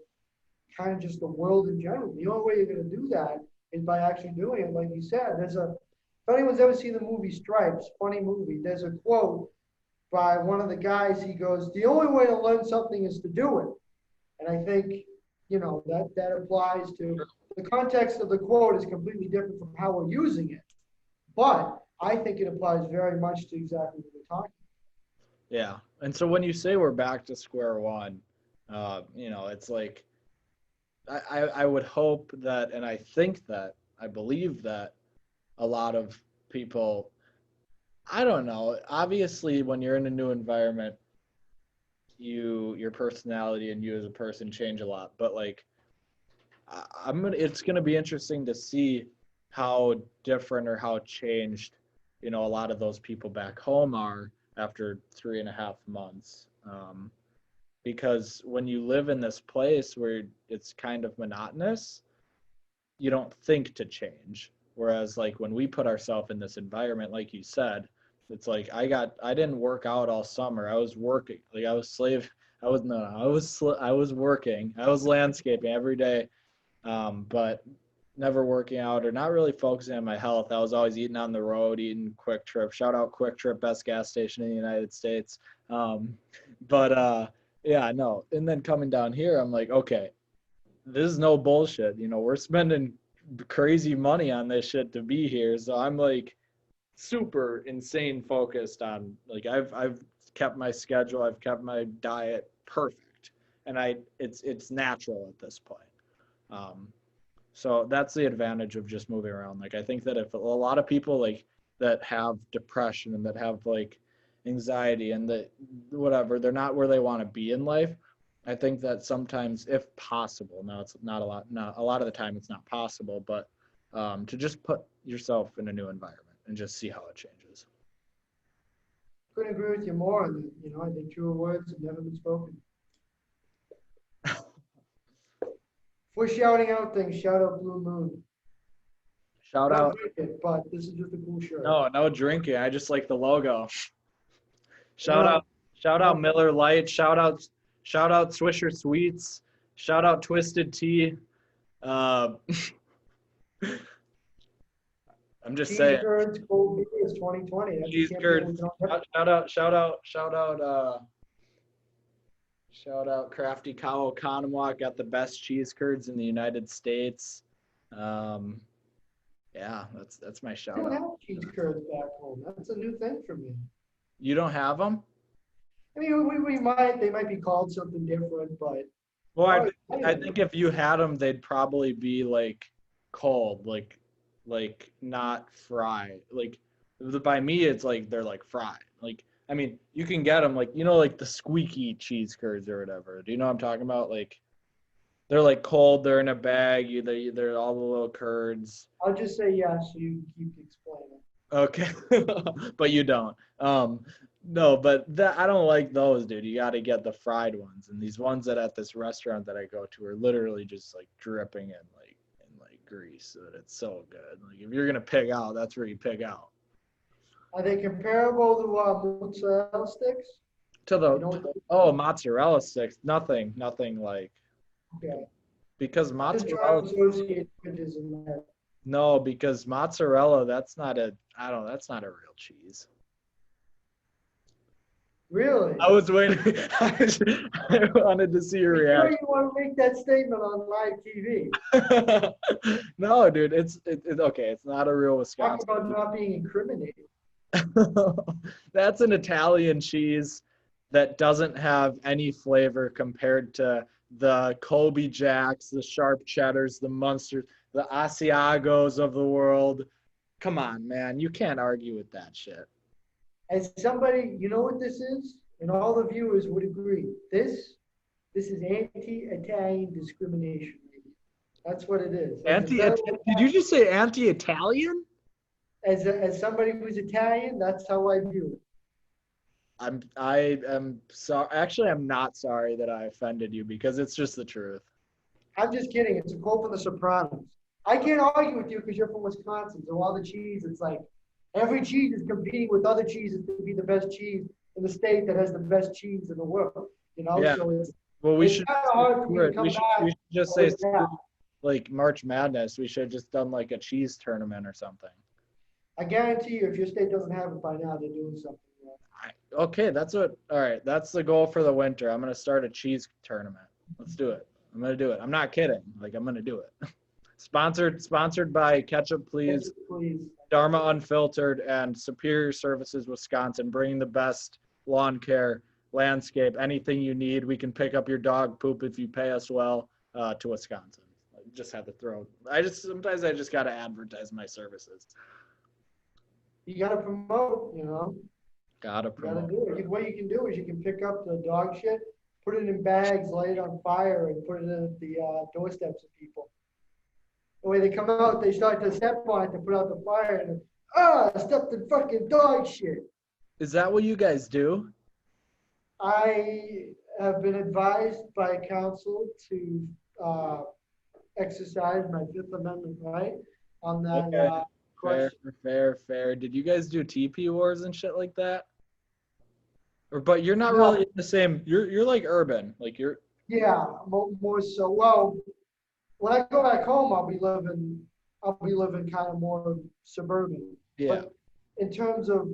kind of just the world in general. The only way you're going to do that is by actually doing it. Like you said, if anyone's ever seen the movie Stripes, funny movie, there's a quote by one of the guys. He goes, "The only way to learn something is to do it." And I think, that applies to the context of the quote is completely different from how we're using it. But I think it applies very much to exactly what we're talking Yeah. And so when you say we're back to square one, it's like I would hope that, and I think that, I believe that a lot of people, I don't know, obviously when you're in a new environment, your personality and you as a person change a lot. But like, it's gonna be interesting to see how different or how changed, a lot of those people back home are after 3.5 months. Because when you live in this place where it's kind of monotonous, you don't think to change. Whereas like when we put ourselves in this environment, like you said, it's like I didn't work out all summer. I was working. Like I was slave. I was no, I was working. I was landscaping every day, but never working out or not really focusing on my health. I was always eating on the road, eating Quick Trip. Shout out Quick Trip, best gas station in the United States. But yeah, no. And then coming down here, I'm like, okay, this is no bullshit. We're spending crazy money on this shit to be here. So I'm like super insane focused on like I've kept my schedule, I've kept my diet perfect, and it's natural at this point. Um, so that's the advantage of just moving around. Like I think that if a lot of people like that have depression and that have like anxiety and that whatever, they're not where they want to be in life. I think that sometimes, if possible, now it's not a lot of the time it's not possible, but to just put yourself in a new environment and just see how it changes. Couldn't agree with you more. And, I think truer words have never been spoken. If we're shouting out things, shout out Blue Moon. Shout Not out. drink it, but this is just a cool shirt. No drinking. I just like the logo. Shout Yeah. out, shout out Miller Lite. Shout out Swisher Sweets. Shout out Twisted Tea. Uh, I'm just Cheese saying. curds, cold beer is 2020. That's Cheese a campaign we curds. don't have. Shout out Crafty Cow Oconomowoc. Got the best cheese curds in the United States. Yeah, that's my We shout don't out. have cheese curds back home. That's a new thing for me. You don't have them? I mean, we might, they might be called something different, but Well, Oh, I think if you had them, they'd probably be like cold, like not fried. Like by me, it's like they're like fried. Like I mean, you can get them like like the squeaky cheese curds or whatever. Do you know what I'm talking about? Like they're like cold. They're in a bag. They're all the little curds. I'll just say yes, so you keep explaining. Okay, but you don't. No, but I don't like those, dude. You got to get the fried ones, and these ones that at this restaurant that I go to are literally just like dripping in like grease. So it's so good. Like if you're gonna pig out, that's where you pig out. Are they comparable to mozzarella sticks? To the You mozzarella sticks, nothing like Okay. because Just trying mozzarella. to associate images in there. No, because mozzarella, that's not a real cheese. Really? I was waiting. I wanted to see your You know reaction. you want to make that statement on live TV. No, dude, it's okay. It's not a real Talk Wisconsin. about not being incriminated. That's an Italian cheese that doesn't have any flavor compared to the Colby Jacks, the sharp cheddars, the Munsters, the Asiagos of the world. Come on, man. You can't argue with that shit. As somebody, you know what this is? And all the viewers would agree. This is anti-Italian discrimination. That's what it is. Did you just say anti-Italian? As somebody who's Italian, that's how I view it. I am sorry. Actually, I'm not sorry that I offended you because it's just the truth. I'm just kidding. It's a quote from The Sopranos. I can't argue with you because you're from Wisconsin. So all the cheese, it's like every cheese is competing with other cheeses to be the best cheese in the state that has the best cheese in the world. Yeah. So Well, we it's should kind of hard for me to come we back. should just say Yeah. like March Madness. We should have just done like a cheese tournament or something. I guarantee you, if your state doesn't have it by now, they're doing something wrong. Okay, all right, that's the goal for the winter. I'm gonna start a cheese tournament. Let's do it. I'm gonna do it. I'm not kidding. Like I'm gonna do it. Sponsored by Ketchup Please, Please. Dharma Unfiltered, and Superior Services Wisconsin, bringing the best lawn care, landscape, anything you need. We can pick up your dog poop if you pay us well to Wisconsin. I just had to throw. Sometimes I just gotta advertise my services. You got to promote, Gotta You got promote. to do it. What you can do is you can pick up the dog shit, put it in bags, light it on fire, and put it at the doorsteps of people. The way they come out, they start to step on it to put out the fire, and I stepped in fucking dog shit. Is that what you guys do? I have been advised by counsel to exercise my Fifth Amendment right on that Okay. question. Fair. Did you guys do TP wars and shit like that? But you're not No. really in the same. You're like urban. Like you're. Yeah, more so. Well, when I go back home, I'll be living kind of more suburban. Yeah. But in terms of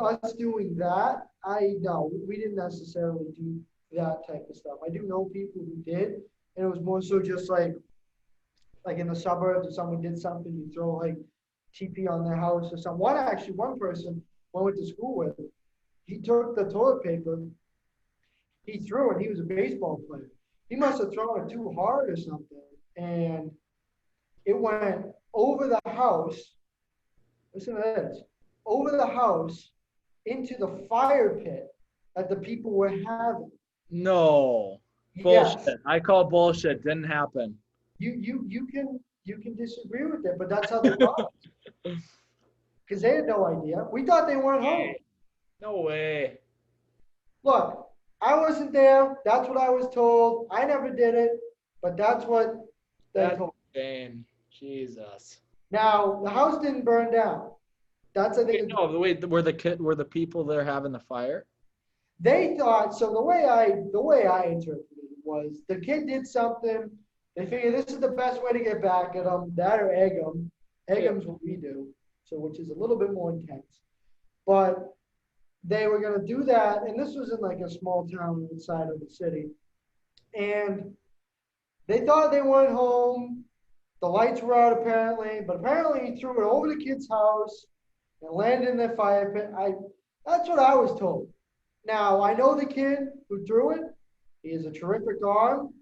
us doing that, we didn't necessarily do that type of stuff. I do know people who did, and it was more so just like in the suburbs, if someone did something, you throw like TP on their house or something. One person I went to school with, he took the toilet paper, he threw it. He was a baseball player. He must have thrown it too hard or something, and it went over the house. Listen to this. Over the house into the fire pit that the people were having. No. Bullshit. Yes. I call bullshit. Didn't happen. You can disagree with it, but that's how they rock. Because they had no idea. We thought they weren't home. No way. Look, I wasn't there. That's what I was told. I never did it, but that's what they That's told. insane. Jesus. Now, the house didn't burn down. That's, I think, Wait, were the people there having the fire? they thought, so the way I interpreted it was the kid did something. They figured this is the best way to get back at them, that or egg them. Egg Yeah. them's what we do, so which is a little bit more intense. But they were gonna do that, and this was in like a small town inside of the city. And they thought they went home. The lights were out apparently, but apparently he threw it over the kid's house and landed in the fire pit. That's what I was told. Now I know the kid who threw it. He has a terrific arm.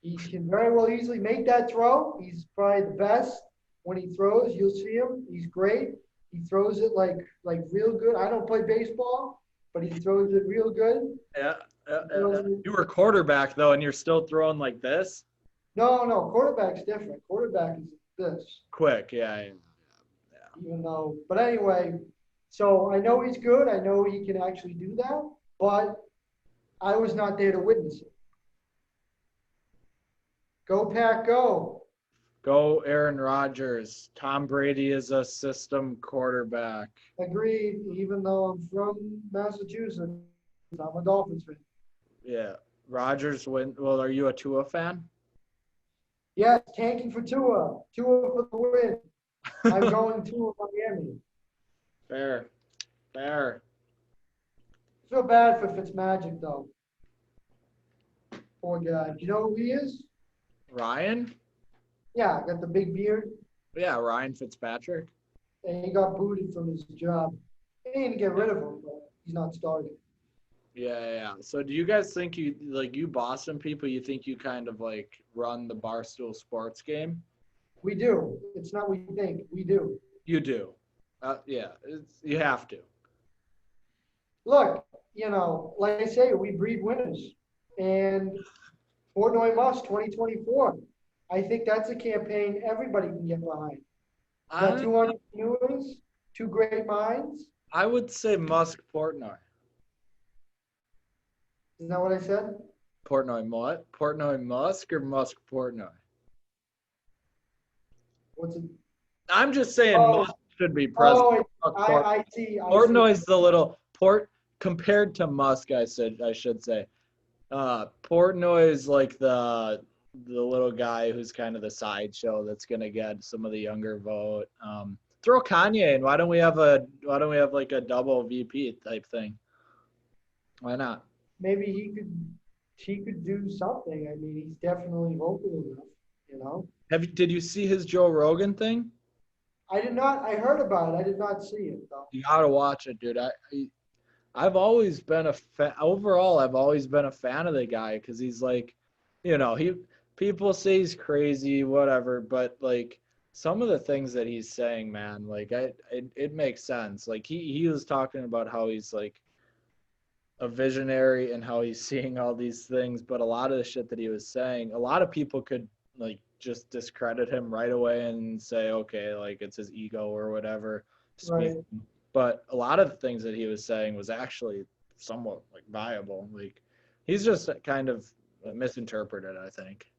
He can very well easily make that throw. He's probably the best when he throws. You'll see him. He's great. He throws it like real good. I don't play baseball, but he throws it real good. Yeah. You were quarterback though, and you're still throwing like this? No, quarterback's different. Quarterback is this. Quick, yeah. Even though, but anyway, so I know he's good. I know he can actually do that, but I was not there to witness it. Go Pack, go. Go Aaron Rodgers. Tom Brady is a system quarterback. Agreed, even though I'm from Massachusetts, I'm a Dolphins fan. Yeah. Rodgers win. Well, are you a Tua fan? Yes, tanking for Tua. Tua for the win. I'm going to Miami. Fair. Feel bad for Fitzmagic though. Poor guy. You know who he is? Ryan? Yeah, got the big beard. Yeah, Ryan Fitzpatrick. And he got booted from his job. They didn't get rid of him, but he's not starting. Yeah. So do you guys think you Boston people, you think you kind of like run the Barstool Sports game? We do. It's not we think. We do. You do. Yeah, you have to. Look, like I say, we breed winners. And Portnoy Must 2024. I think that's a campaign everybody can get behind. Got two entrepreneurs, two great minds. I would say Musk Portnoy. Isn't that what I said? Portnoy what? Portnoy Musk or Musk Portnoy? What's it? I'm just saying Musk should be president. I see. Portnoy's the little compared to Musk, I should say. Portnoy is like the little guy who's kind of the sideshow that's gonna get some of the younger vote. Throw Kanye in. Why don't we have like a double VP type thing? Why not? Maybe he could do something. I mean, he's definitely vocal enough, Did you see his Joe Rogan thing? I did not. I heard about it. I did not see it though. You gotta watch it, dude. I've always been overall. I've always been a fan of the guy because he's like, people say he's crazy, whatever, but like some of the things that he's saying, man, like it makes sense. Like he was talking about how he's like a visionary and how he's seeing all these things, but a lot of the shit that he was saying, a lot of people could like just discredit him right away and say, okay, like it's his ego or whatever. Right. But a lot of the things that he was saying was actually somewhat like viable. Like he's just kind of misinterpreted, I think.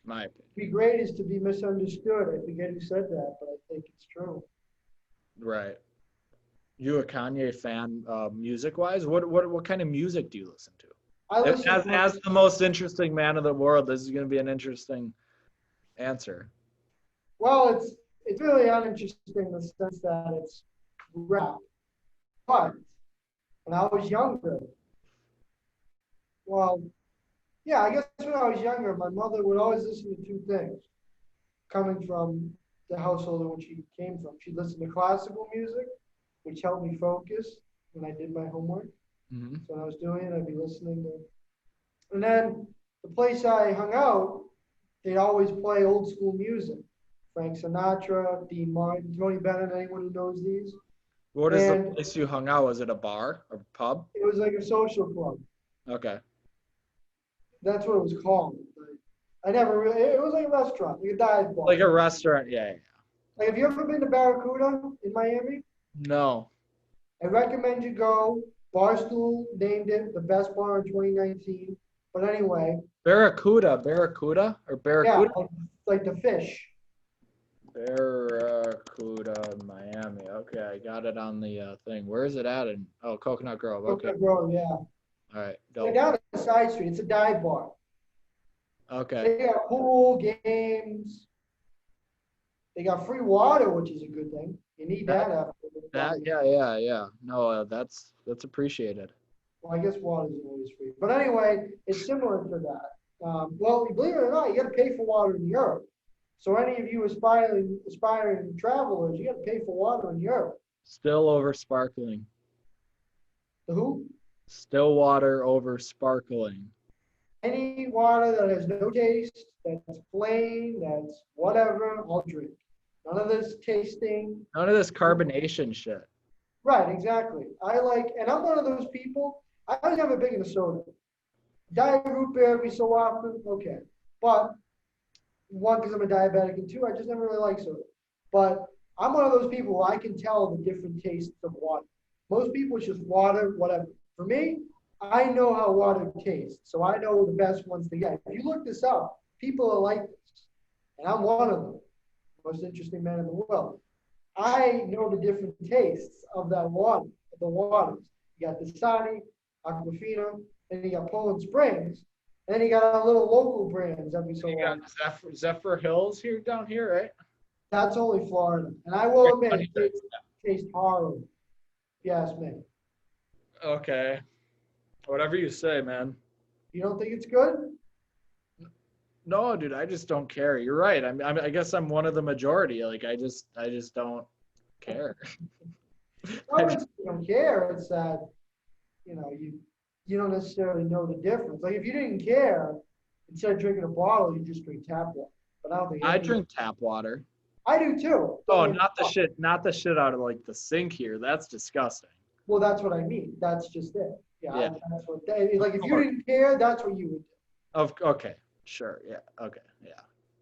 My opinion. Be great is to be misunderstood. I forget who said that, but I think it's true. Right. You a Kanye fan, music-wise? What kind of music do you listen to? As the most interesting man in the world, this is going to be an interesting answer. Well, it's really uninteresting in the sense that it's rap. But when I was younger, well, yeah, I guess when I was younger, my mother would always listen to two things. Coming from the household in which she came from, she'd listen to classical music, which helped me focus when I did my homework. Mm-hmm. So when I was doing it, I'd be listening to. And then the place I hung out, they'd always play old school music. Frank Sinatra, Dean Martin, Tony Bennett, anyone who knows these. What is the place you hung out? Was it a bar, a pub? It was like a social club. Okay. That's what it was called. I never really, it was like a restaurant, like a dive bar. Like a restaurant, yeah. Like, have you ever been to Barracuda in Miami? No. I recommend you go. Barstool named it the best bar in 2019. But anyway. Barracuda or Barracuda? Yeah, like the fish. Barracuda, Miami. Okay, I got it on the thing. Where is it at? Coconut Grove. Okay. Coconut Grove, yeah. All right. They're Dope. down the side street. It's a dive bar. Okay. They got pool, games. They got free water, which is a good thing. You need that after. Yeah. No, that's appreciated. Well, I guess water is always free. But anyway, it's similar to that. Well, believe it or not, you got to pay for water in Europe. So any of you aspiring travelers, you got to pay for water in Europe. Still over sparkling. The who? Still water over sparkling. Any water that has no taste, that's plain, that's whatever, I'll drink. None of this tasting. None of this carbonation shit. Right, exactly. And I'm one of those people, I was never big into soda. Diet root beer every so often, okay. But one, because I'm a diabetic, and two, I just never really like soda. But I'm one of those people who I can tell the different tastes of water. Most people, it's just water, whatever. For me, I know how water tastes, so I know the best ones to get. If you look this up, people are like this, and I'm one of them. Most interesting man in the world. I know the different tastes of that water, the waters. You got Dasani, Aquafina, and you got Poland Springs, and then you got our little local brands every so often. Zephyr Hills down here, right? That's only Florida, and I will admit it tastes horrible. If you ask me. Okay. Whatever you say, man. You don't think it's good? No, dude, I just don't care. You're right. I guess I'm one of the majority. Like, I just don't care. No, it's, you don't care. It's that, you don't necessarily know the difference. Like if you didn't care, instead of drinking a bottle, you just drink tap water. But I don't think I drink tap water. I do too. Oh, not the shit out of like the sink here. That's disgusting. Well, that's what I mean. That's just it. Yeah. That's what like if you Or- didn't care, that's what you would do. Okay. Sure. Yeah. Okay. Yeah.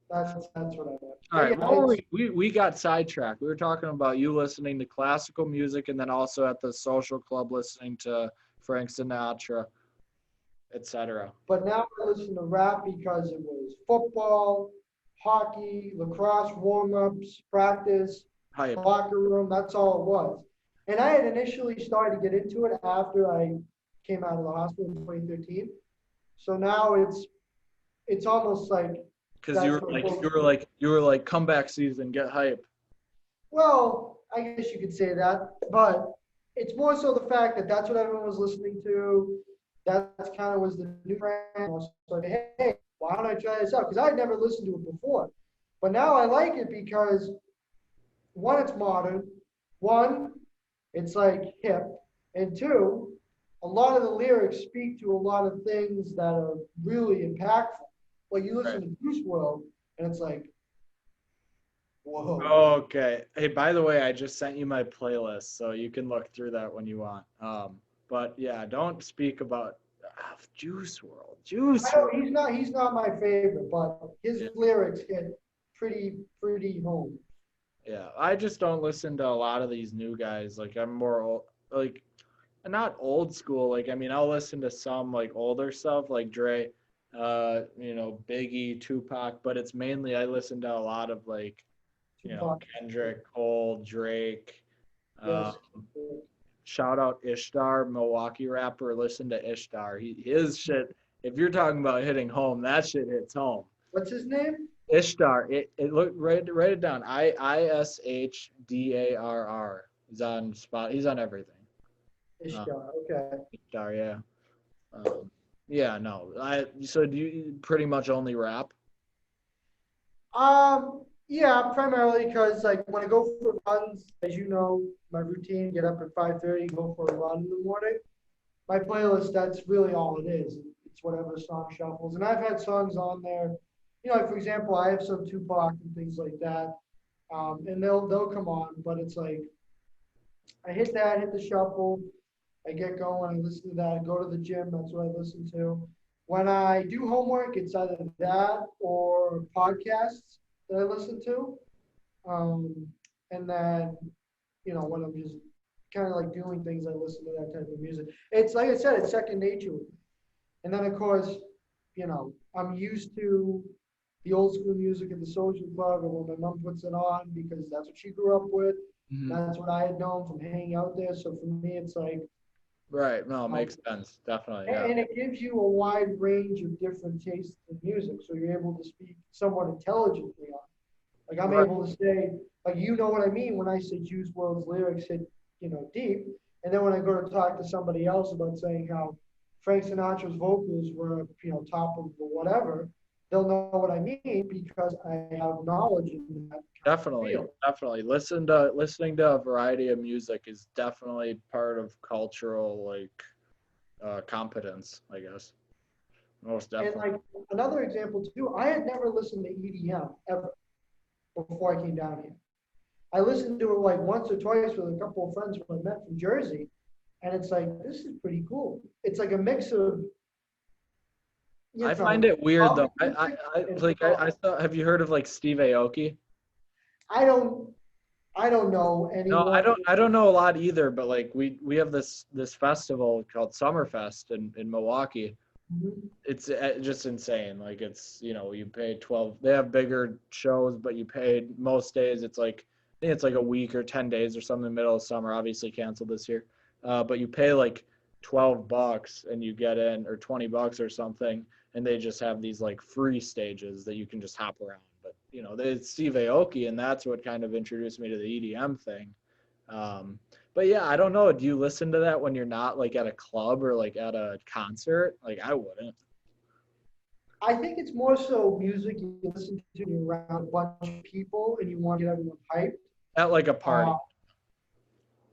That's what I meant. All right. Yeah, Well, we got sidetracked. We were talking about you listening to classical music and then also at the social club listening to Frank Sinatra, etc. But now I listen to rap because it was football, hockey, lacrosse warm-ups, practice, Hype. locker room. That's all it was. And I had initially started to get into it after I came out of the hospital in 2013. So now it's almost like Because you were like comeback season, get hype. well, I guess you could say that, but it's more so the fact that that's what everyone was listening to. That's kind of was the new trend. So hey, why don't I try this out? Because I'd never listened to it before, but now I like it because one, it's modern. One, it's like hip, and two, a lot of the lyrics speak to a lot of things that are really impactful. Like you listen to Juice WRLD, and it's like, whoa. Okay. Hey, by the way, I just sent you my playlist, so you can look through that when you want. But yeah, don't speak about Juice WRLD. I know he's not my favorite, but his lyrics get pretty home. Yeah, I just don't listen to a lot of these new guys. Like I'm more like not old school. Like I mean, I'll listen to some like older stuff like Dre, Biggie, Tupac, but it's mainly I listen to a lot of like, Kendrick, Cole, Drake. Yes. Shout out Ishtar, Milwaukee rapper. Listen to Ishtar. His shit. If you're talking about hitting home, that shit hits home. What's his name? Ishtar. It look write it down. Ishdar. He's on spot. He's on everything. Ishtar. Okay. Ishtar. Yeah. Yeah. No. So do you pretty much only rap? Yeah, primarily because like when I go for runs, as you know, my routine, get up at 5:30, go for a run in the morning. My playlist, that's really all it is. It's whatever song shuffles. And I've had songs on there, like for example, I have some Tupac and things like that. And they'll come on, but it's like I hit the shuffle, I get going, I listen to that, I go to the gym, that's what I listen to. When I do homework, it's either that or podcasts that I listen to. And then, when I'm just kind of like doing things, I listen to that type of music. It's like I said, it's second nature with me. And then of course, I'm used to the old school music at the social club, or when my mom puts it on because that's what she grew up with. Mhm. That's what I had known from hanging out there. So for me, it's like, Right. No, it um, makes sense. Definitely. Yeah. and it gives you a wide range of different tastes in music. So you're able to speak somewhat intelligently on it. Like I'm Right. able to say, like, you know what I mean when I say Juice WRLD's lyrics hit, deep. And then when I go to talk to somebody else about saying how Frank Sinatra's vocals were, top of the whatever, they'll know what I mean because I have knowledge in that kind of Definitely. field. Definitely. Listening to a variety of music is definitely part of cultural competence, I guess. Most And definitely. like another example too, I had never listened to EDM ever before I came down here. I listened to it like once or twice with a couple of friends who I met from Jersey, and it's like this is pretty cool. It's like a mix of I find it weird pop though. music I and like I rock. thought, have you heard of like Steve Aoki? I don't I don't know No, anyone. I don't know a lot either, but like we have this festival called Summerfest in Milwaukee. Mhm. It's just insane. Like it's, you pay 12. They have bigger shows, but you pay most days. It's like I think it's like a week or 10 days or something in the middle of summer. Obviously canceled this year. But you pay like $12 and you get in, or $20 or something, and they just have these like free stages that you can just hop around. But it's Steve Aoki, and that's what kind of introduced me to the EDM thing. Um, but yeah, I don't know. Do you listen to that when you're not like at a club or like at a concert? Like I wouldn't. I think it's more so music you listen to when you're around a bunch of people and you want to get everyone hyped. At like a party. Uh,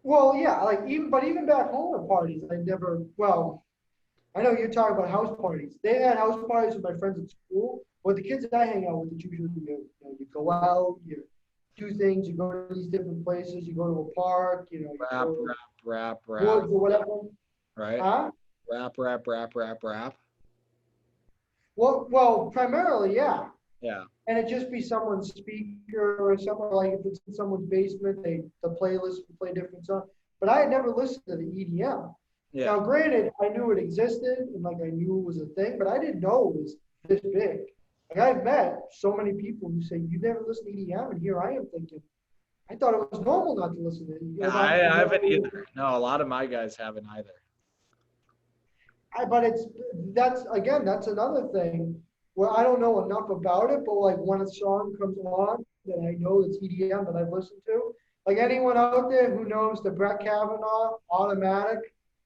well, yeah, like even back home at parties, I never. Well, I know you're talking about house parties. They had house parties with my friends at school. But the kids that I hang out with, it's usually you go out, you do things, you go to these different places, you go to a park, you Rap, go to rap, rap, rap, woods or whatever. right? Huh? Rap, rap, rap, rap, rap. Well, primarily, yeah. Yeah, And it just be someone's speaker or somewhere like if it's in someone's basement, the playlist will play different songs. But I had never listened to the EDM. yeah. Now, granted, I knew it existed and like I knew it was a thing, but I didn't know it was this big. Like I've met so many people who say you never listen to EDM, and here I am thinking I thought it was normal not to listen to it, Yeah, not to I haven't know. either. No, a lot of my guys haven't either. But that's again, that's another thing where I don't know enough about it, but like when a song comes on that I know it's EDM that I've listened to, like anyone out there who knows the Brett Kavanaugh automatic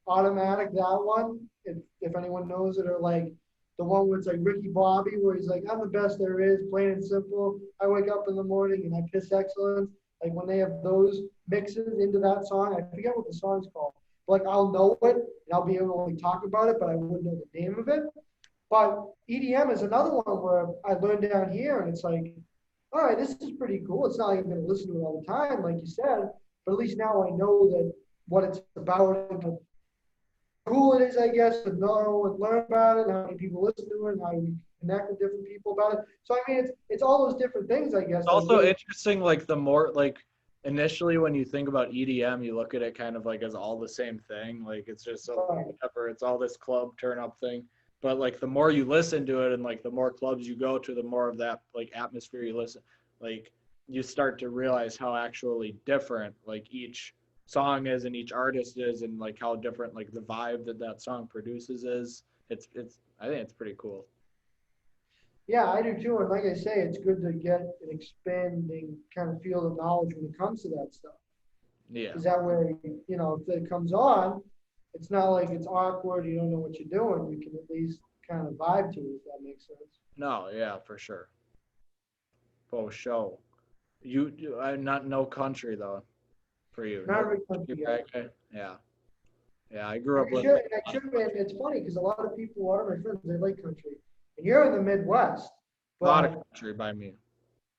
that one, if anyone knows it, or like the one where it's like Ricky Bobby, where he's like, I'm the best there is, plain and simple. I wake up in the morning and I piss excellence. Like when they have those mixes into that song, I forget what the song's called. Like I'll know it and I'll be able to like talk about it, but I wouldn't know the name of it. But EDM is another one where I learned down here, and it's like, all right, this is pretty cool. It's not like I'm going to listen to it all the time, like you said, but at least now I know that what it's about and how cool it is, I guess, to know and learn about it, and how many people listen to it, and how we connect with different people about it. So I mean, it's all those different things, I guess, It's that also really. interesting, like the more like initially when you think about EDM, you look at it kind of like as all the same thing. Like it's just whatever, it's all this club turn up thing. But like the more you listen to it and like the more clubs you go to, the more of that like atmosphere you listen, like you start to realize how actually different like each song is and each artist is, and like how different like the vibe that song produces is. It's I think it's pretty cool. Yeah, I do too. And like I say, it's good to get an expanding kind of field of knowledge when it comes to that stuff. Yeah. Because that way, if it comes on, it's not like it's awkward, you don't know what you're doing. You can at least kind of vibe to it, if that makes sense. No, yeah, for sure. For show. I'm not no country though for you. Not No every country country guy. reggae. Yeah. Yeah. I grew And up I should, listening and to I a lot should, of and country. it's funny because a lot of my friends, they like country. And you're in the Midwest, A lot of but country by me.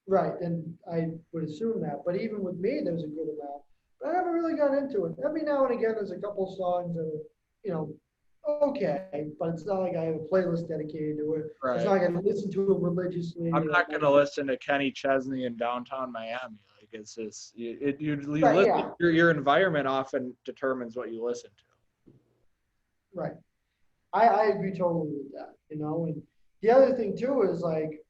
right, and I would assume that. But even with me, there's a good amount. But I never really got into it. Every now and again, there's a couple songs that are, okay, but it's not like I have a playlist dedicated to it. It's Right. not like I listen to it religiously I'm or not like, gonna listen to Kenny Chesney in downtown Miami. Like it's just you right, listen, yeah, your environment often determines what you listen to. right. I agree totally with that, And the other thing too is like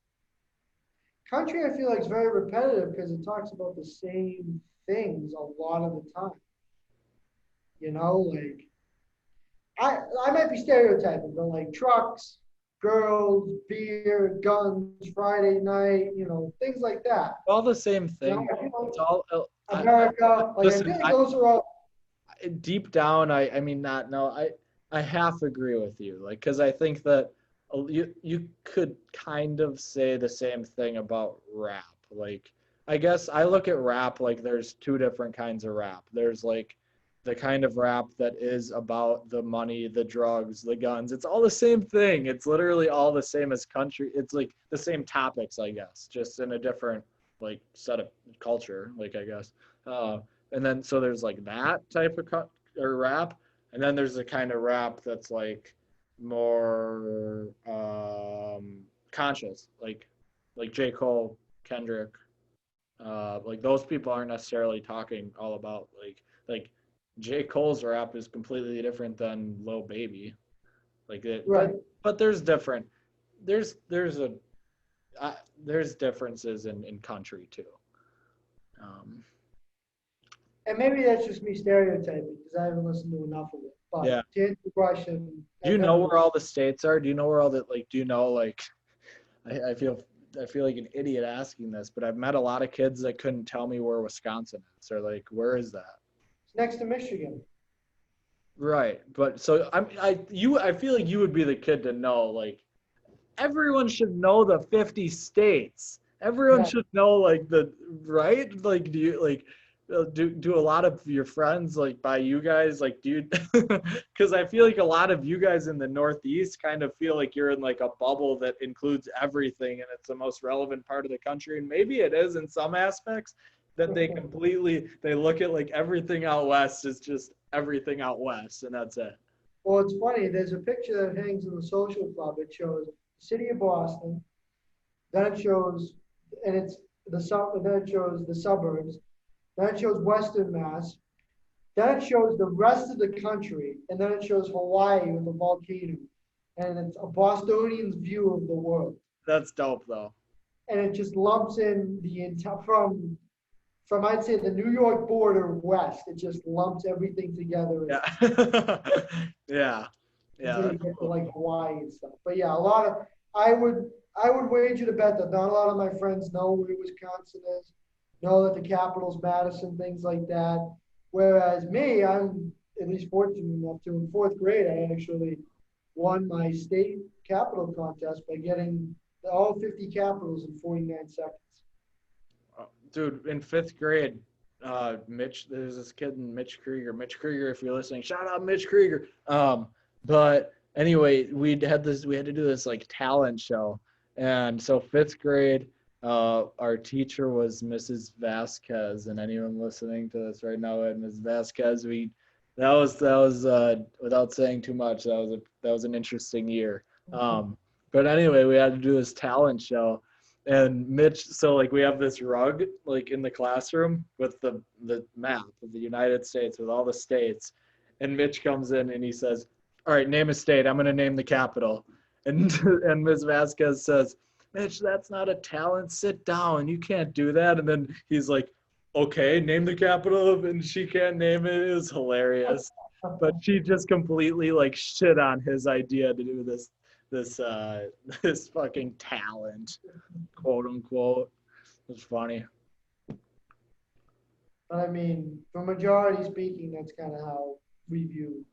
country I feel like is very repetitive because it talks about the same things a lot of the time. You know, like I might be stereotyping, but like trucks, girls, beer, guns, Friday night, things like that. All the same You know, thing. I feel It's like all. America, like I Listen, feel like those are all deep down, I mean, not no, I half agree with you, like, because I think that you could kind of say the same thing about rap. Like, I guess I look at rap like there's two different kinds of rap. There's like the kind of rap that is about the money, the drugs, the guns. It's all the same thing. It's literally all the same as country. It's like the same topics, I guess, just in a different like set of culture, like I guess. Uh, and then so there's like that type of or rap, and then there's the kind of rap that's like more conscious, like J. Cole, Kendrick, like those people aren't necessarily talking all about like J. Cole's rap is completely different than Lil Baby, like it, right. but there's different there's a there's differences in country too. Um, And maybe that's just me stereotyping because I haven't listened to enough of it. But yeah. to answer the question, Do you know where all the states are? Do you know where all the like? Do you know like? I feel like an idiot asking this, but I've met a lot of kids that couldn't tell me where Wisconsin is. Or like, where is that? it's next to Michigan. Right, but so I feel like you would be the kid to know. Like, everyone should know the 50 states. Everyone Yeah. should know like the right. Like, do you like? Do a lot of your friends like by you guys like do you because I feel like a lot of you guys in the Northeast kind of feel like you're in like a bubble that includes everything and it's the most relevant part of the country, and maybe it is in some aspects that they look at like everything out west is just everything out west and that's it. Well, it's funny. There's a picture that hangs in the social club. It shows the city of Boston. Then it shows, and it's then it shows the suburbs. Then it shows Western Mass. Then it shows the rest of the country, and then it shows Hawaii with a volcano, and it's a Bostonian's view of the world. That's dope though. And it just lumps in the entire from I'd say the New York border west. It just lumps everything together. Yeah. Yeah. Yeah, Until you that's get to cool. like Hawaii and stuff. But yeah, a lot of I would wager to bet that not a lot of my friends know where Wisconsin is, know that the capital's Madison, things like that. Whereas me, I'm at least fortunate enough to in fourth grade, I actually won my state capital contest by getting all 50 capitals in 49 seconds. Dude, in fifth grade, Mitch, there's this kid in Mitch Krieger, if you're listening, shout out Mitch Krieger. But anyway, we had to do this like talent show. And so fifth grade, our teacher was Mrs. Vasquez, and anyone listening to this right now, and Mrs. Vasquez, that was without saying too much, that was an interesting year. But anyway, we had to do this talent show. And Mitch, so like we have this rug like in the classroom with the map of the United States with all the states. And Mitch comes in and he says, "All right, name a state. I'm gonna name the capital." And and Ms. Vasquez says, "Mitch, that's not a talent. Sit down. You can't do that." And then he's like, "Okay, name the capital," and she can't name it. It was hilarious. But she just completely like shit on his idea to do this this fucking talent, quote unquote. It was funny. But I mean, for majority speaking, that's kind of how we view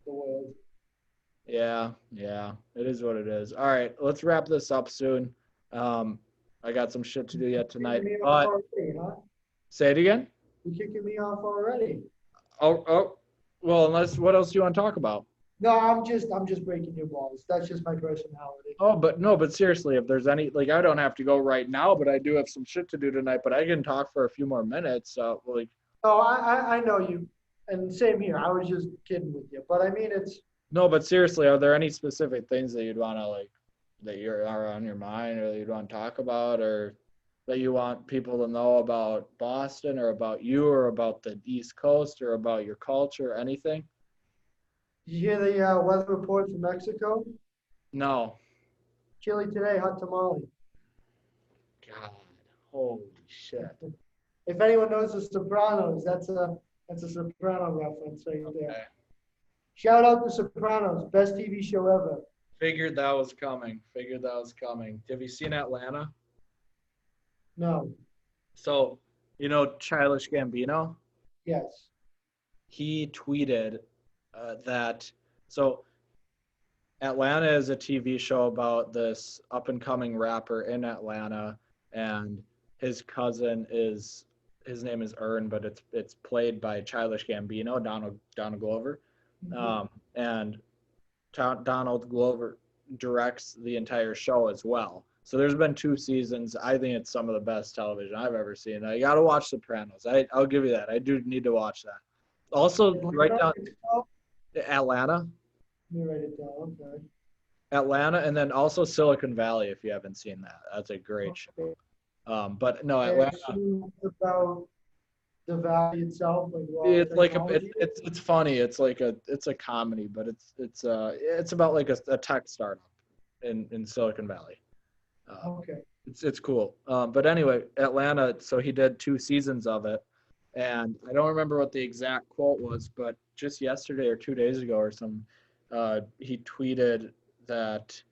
the world. Yeah, yeah. It is what it is. All right, let's wrap this up soon. Um, I got some shit to do yet tonight. Kicking me off But already, huh? say it again. You're kicking me off already. Oh. Well, unless what else do you want to talk about? No, I'm just breaking your balls. That's just my personality. Oh, but no, but seriously, if there's any, like, I don't have to go right now, but I do have some shit to do tonight. But I can talk for a few more minutes. Like, No, I know you, and same here. I was just kidding with you, but I mean it's no, but seriously, are there any specific things that you'd want to like that are on your mind or that you'd want to talk about or that you want people to know about Boston or about you or about the East Coast or about your culture, anything? Did you hear the weather report from Mexico? No. Chilly today, hot tamale. God. Holy shit. If anyone knows The Sopranos, that's a Soprano reference right there. Okay. Shout out The Sopranos, best TV show ever. Figured that was coming. Have you seen Atlanta? No, So, Childish Gambino? yes. He tweeted that. So, Atlanta is a TV show about this up and coming rapper in Atlanta, and his cousin his name is Earn, but it's played by Childish Gambino, Donald Glover, and Donald Glover directs the entire show as well. So there's been 2 seasons. I think it's some of the best television I've ever seen. I got to watch Sopranos. I'll give you that. I do need to watch that. Also, write down Atlanta. Let me write it down. Okay. Atlanta, and then also Silicon Valley. If you haven't seen that, that's a great show. But no, Atlanta. About the valley itself, It's like it's funny. It's a comedy, but it's about like a tech startup in Silicon Valley. Okay. It's cool. But anyway, Atlanta. So he did 2 seasons of it, and I don't remember what the exact quote was, but just yesterday or 2 days ago or something, he tweeted that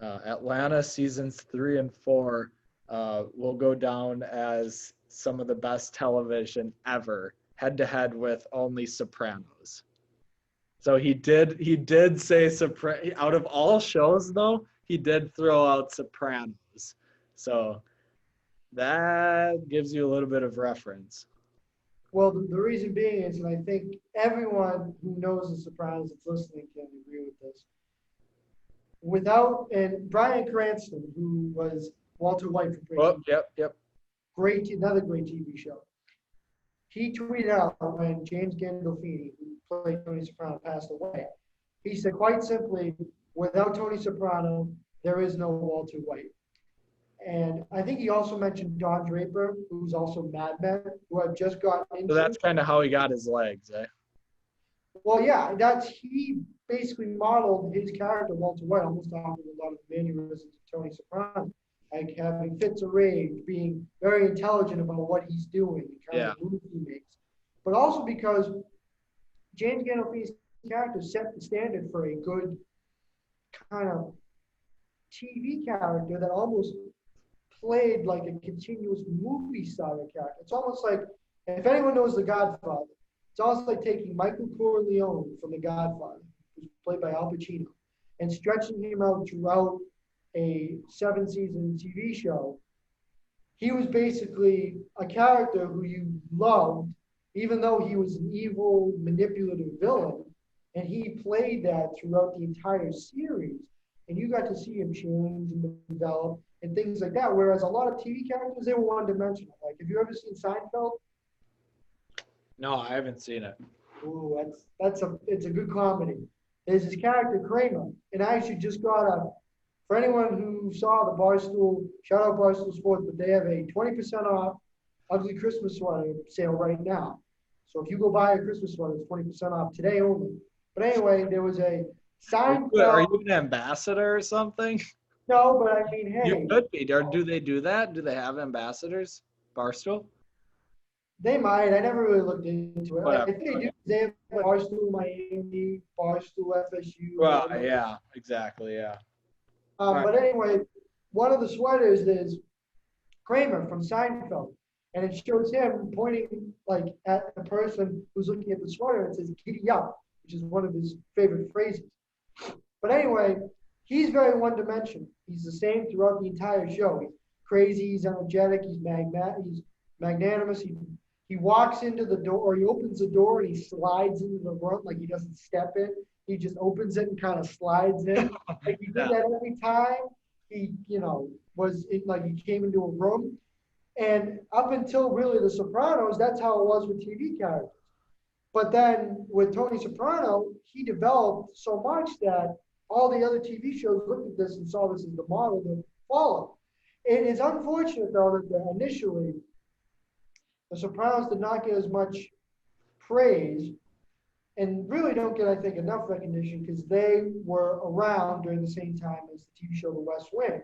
Atlanta seasons 3 and 4 will go down as some of the best television ever, head to head with only Sopranos. So he did say out of all shows though, he did throw out Sopranos. So that gives you a little bit of reference. Well, the reason being is, and I think everyone who knows The Sopranos that's listening can agree with this. And Bryan Cranston, who was Walter White from Breaking Bad, Yep. another great TV show. He tweeted out when James Gandolfini, who played Tony Soprano, passed away. He said, quite simply, without Tony Soprano, there is no Walter White. And I think he also mentioned Don Draper, who's also Mad Men, who I've just gotten into. So that's kind of how he got his legs, eh? Well, yeah, he basically modeled his character, Walter White, almost off of a lot of the mannerisms of Tony Soprano, like having fits of rage, being very intelligent about what he's doing, the kind of moves he makes. But also because James Gandolfini's character set the standard for a good kind of TV character that almost played like a continuous movie style character. It's almost like, if anyone knows The Godfather, it's almost like taking Michael Corleone from The Godfather, who's played by Al Pacino, and stretching him out throughout a 7-season TV show. He was basically a character who you loved, even though he was an evil, manipulative villain, and he played that throughout the entire series. And you got to see him change and develop and things like that. Whereas a lot of TV characters, they were one-dimensional. Like, have you ever seen Seinfeld? No, I haven't seen it. Ooh, it's a good comedy. There's this character Kramer, and I actually just got for anyone who saw the Barstool, shout out Barstool Sports, but they have a 20% off ugly Christmas sweater sale right now. So if you go buy a Christmas sweater, it's 20% off today only. But anyway, there was a Seinfeld. Are you an ambassador or something? No, but I mean, hey. You could be. Do they do that? Do they have ambassadors? Barstool? They might. I never really looked into it. Whatever. I think they do. They have Barstool Miami, Barstool FSU. Well, yeah, exactly, yeah. But anyway, one of the sweaters is Kramer from Seinfeld, and it shows him pointing like at the person who's looking at the sweater and says "giddy up," which is one of his favorite phrases. But anyway, he's very one-dimensional. He's the same throughout the entire show. He's crazy. He's energetic. He's magnanimous. He walks into the door, or he opens the door and he slides into the room like he doesn't step in. He just opens it and kind of slides in. Like he did that every time he, like he came into a room. And up until really The Sopranos, that's how it was with TV characters. But then with Tony Soprano, he developed so much that all the other TV shows looked at this and saw this as the model to follow. It is unfortunate, though, that initially The Sopranos did not get as much praise and really don't get, I think, enough recognition because they were around during the same time as the TV show The West Wing,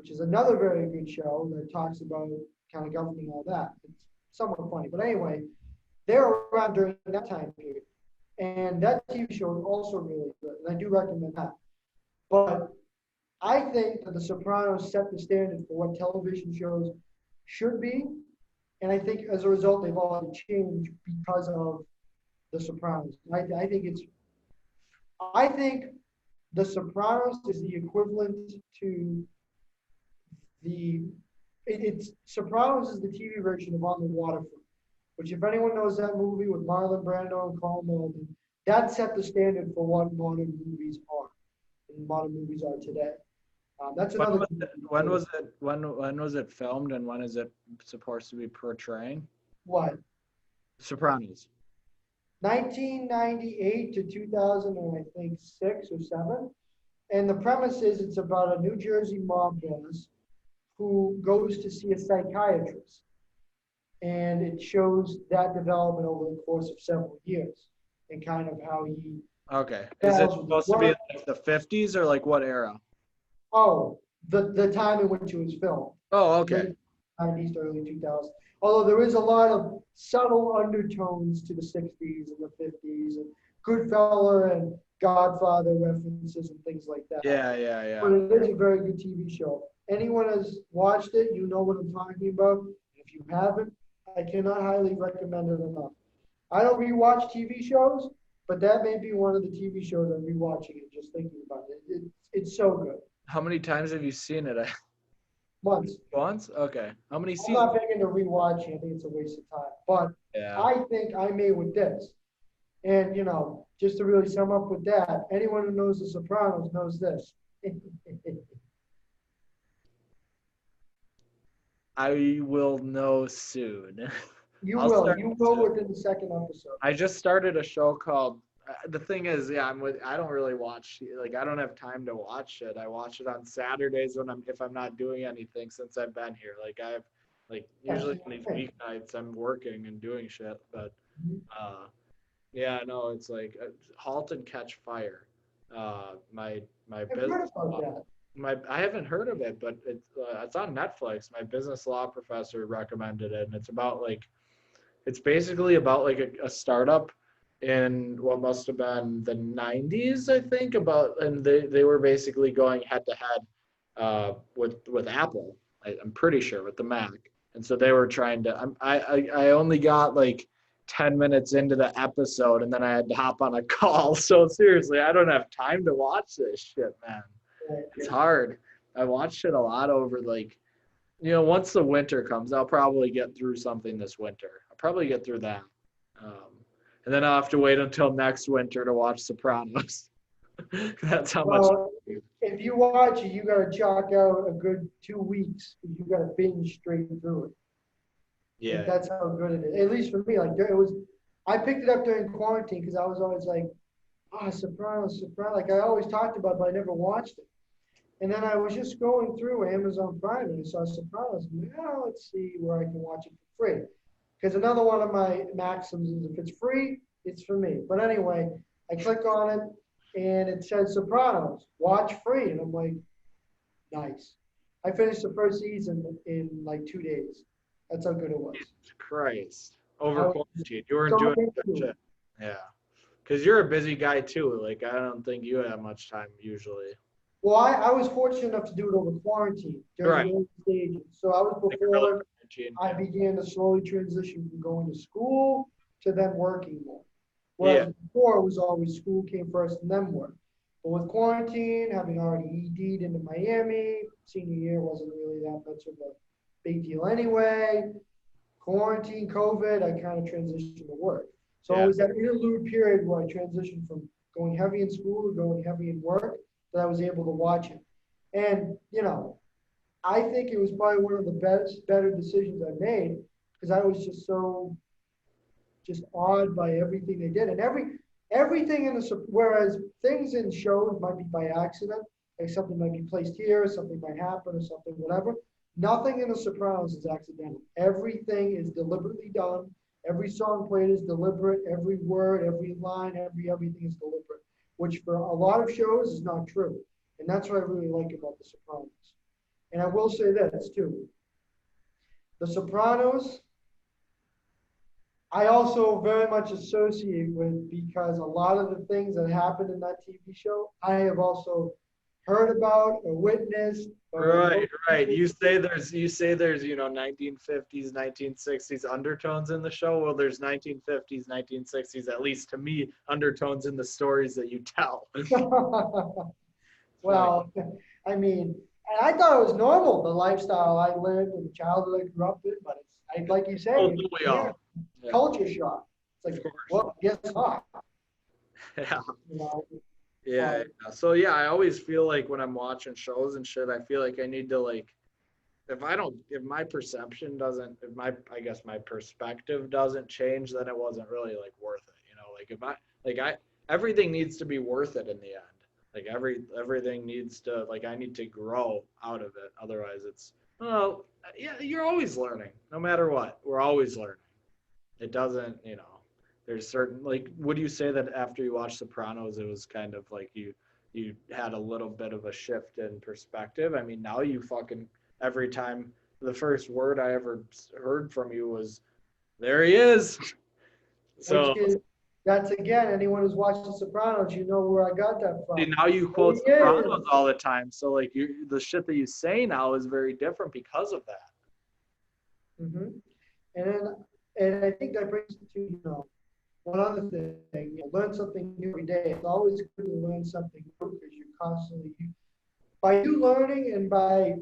which is another very good show that talks about kind of government and all that. It's somewhat funny. But anyway, they're around during that time period. And that TV show is also really good. And I do recommend that. But I think that The Sopranos set the standard for what television shows should be. And I think as a result, they've all changed because of The Sopranos. I think The Sopranos is the equivalent to Sopranos is the TV version of On the Waterfront, which if anyone knows that movie with Marlon Brando and Carl Malden, that set the standard for what modern movies are, and modern movies are today. That's another. When was it filmed, and when is it supposed to be portraying? What? Sopranos. 1998 to 2000, and I think 6 or 7. And the premise is it's about a New Jersey mob boss who goes to see a psychiatrist. And it shows that development over the course of several years and kind of how he. Okay. Is it supposed to be like the 50s or like what era? Oh, the time in which it was filmed. Oh, okay. 90s to early 2000s. Although there is a lot of subtle undertones to the 60s and the 50s and Goodfellas and Godfather references and things like that. Yeah. But it is a very good TV show. Anyone has watched it, you know what I'm talking about. If you haven't, I cannot highly recommend it enough. I don't rewatch TV shows, but that may be one of the TV shows I'm rewatching and just thinking about it. It's so good. How many times have you seen it? Once. Once? Okay. How many I'm seasons? not big into rewatching. I think it's a waste of time. But Yeah. I think I may with this. And, just to really sum up with that, anyone who knows The Sopranos knows this. I will know soon. You I'll will within the second episode. I just started a show called. The thing is, I don't really watch. Like, I don't have time to watch it. I watch it on Saturdays if I'm not doing anything since I've been here. Like, usually on these weeknights I'm working and doing shit. But it's like Halt and Catch Fire. My business. I haven't heard of it, but it's on Netflix. My business law professor recommended it, and it's basically about like a startup in what must have been the 90s, I think, and they were basically going head to head with Apple. I'm pretty sure with the Mac, and so they were trying to. I only got like 10 minutes into the episode, and then I had to hop on a call. So seriously, I don't have time to watch this shit, man. It's hard. I watched it a lot over once the winter comes, I'll probably get through something this winter. I'll probably get through that. And then I'll have to wait until next winter to watch Sopranos. That's how much. If you watch it, you got to chalk out a good 2 weeks. You got to binge straight through it. Yeah. That's how good it is. At least for me, I picked it up during quarantine because I was always like, Sopranos. Like I always talked about it, but I never watched it. And then I was just going through Amazon Prime and I saw Sopranos. Let's see where I can watch it for free. Because another one of my maxims is if it's free, it's for me. But anyway, I click on it and it says Sopranos, watch free. And I'm like, nice. I finished the first season in like 2 days. That's how good it was. Christ. Over quarantine. You weren't doing good shit. Yeah. Because you're a busy guy too. Like, I don't think you have much time usually. Well, I was fortunate enough to do it over quarantine during the early stages. So I was before I began to slowly transition from going to school to then working more. Whereas before it was always school came first and then work. But with quarantine, having already ED'd into Miami, senior year wasn't really that much of a big deal anyway. Quarantine, COVID, I kind of transitioned to work. So it was that interlude period where I transitioned from going heavy in school to going heavy in work that I was able to watch it. And, I think it was probably one of the better decisions I made because I was just so awed by everything they did. And everything whereas things in shows might be by accident, like something might be placed here, something might happen or something, whatever. Nothing in The Sopranos is accidental. Everything is deliberately done. Every song played is deliberate. Every word, every line, everything is deliberate, which for a lot of shows is not true. And that's what I really like about The Sopranos. And I will say this too. The Sopranos, I also very much associate with because a lot of the things that happened in that TV show, I have also heard about or witnessed. Right, right. You say there's 1950s, 1960s undertones in the show. Well, there's 1950s, 1960s, at least to me, undertones in the stories that you tell. Well, I mean, and I thought it was normal, the lifestyle I lived and the childhood I grew up in, but like you say, Oh, it's we all. Yeah, culture shock. It's of like, course. well, guess not. Yeah. You know, Yeah, yeah. So yeah, I always feel like when I'm watching shows and shit, I feel like I need to like if my perception doesn't if my I guess my perspective doesn't change, then it wasn't really like worth it. Like if I like I everything needs to be worth it in the end. Like everything needs to like I need to grow out of it. Otherwise it's well, yeah, you're always learning, no matter what. We're always learning. It doesn't, there's certain like would you say that after you watched Sopranos it was kind of like you had a little bit of a shift in perspective? I mean, now you fucking every time the first word I ever heard from you was there he is. So which is, that's again, anyone who's watched The Sopranos, you know where I got that from. now you quote There he is. Sopranos all the time. So like the shit that you say now is very different because of that. Mm-hmm. And I think that brings to, one other thing, learn something new every day. It's always good to learn something new because you're constantly, by you learning and by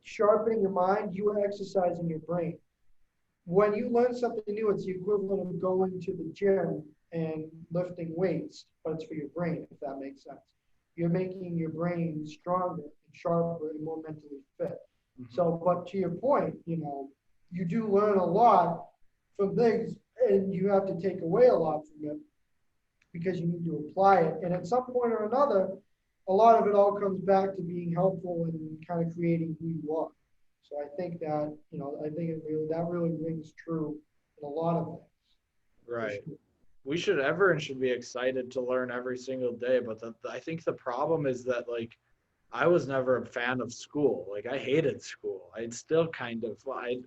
sharpening your mind, you are exercising your brain. When you learn something new, it's the equivalent of going to the gym and lifting weights, but it's for your brain, if that makes sense. You're making your brain stronger and sharper and more mentally fit. Mm-hmm. So, but to your point, you do learn a lot from things and you have to take away a lot from it because you need to apply it. And at some point or another, a lot of it all comes back to being helpful and kind of creating who you are. So I think that, that really rings true in a lot of things. Right. Everyone should be excited to learn every single day. But I think the problem is that like I was never a fan of school. Like I hated school. I'd still kind of, I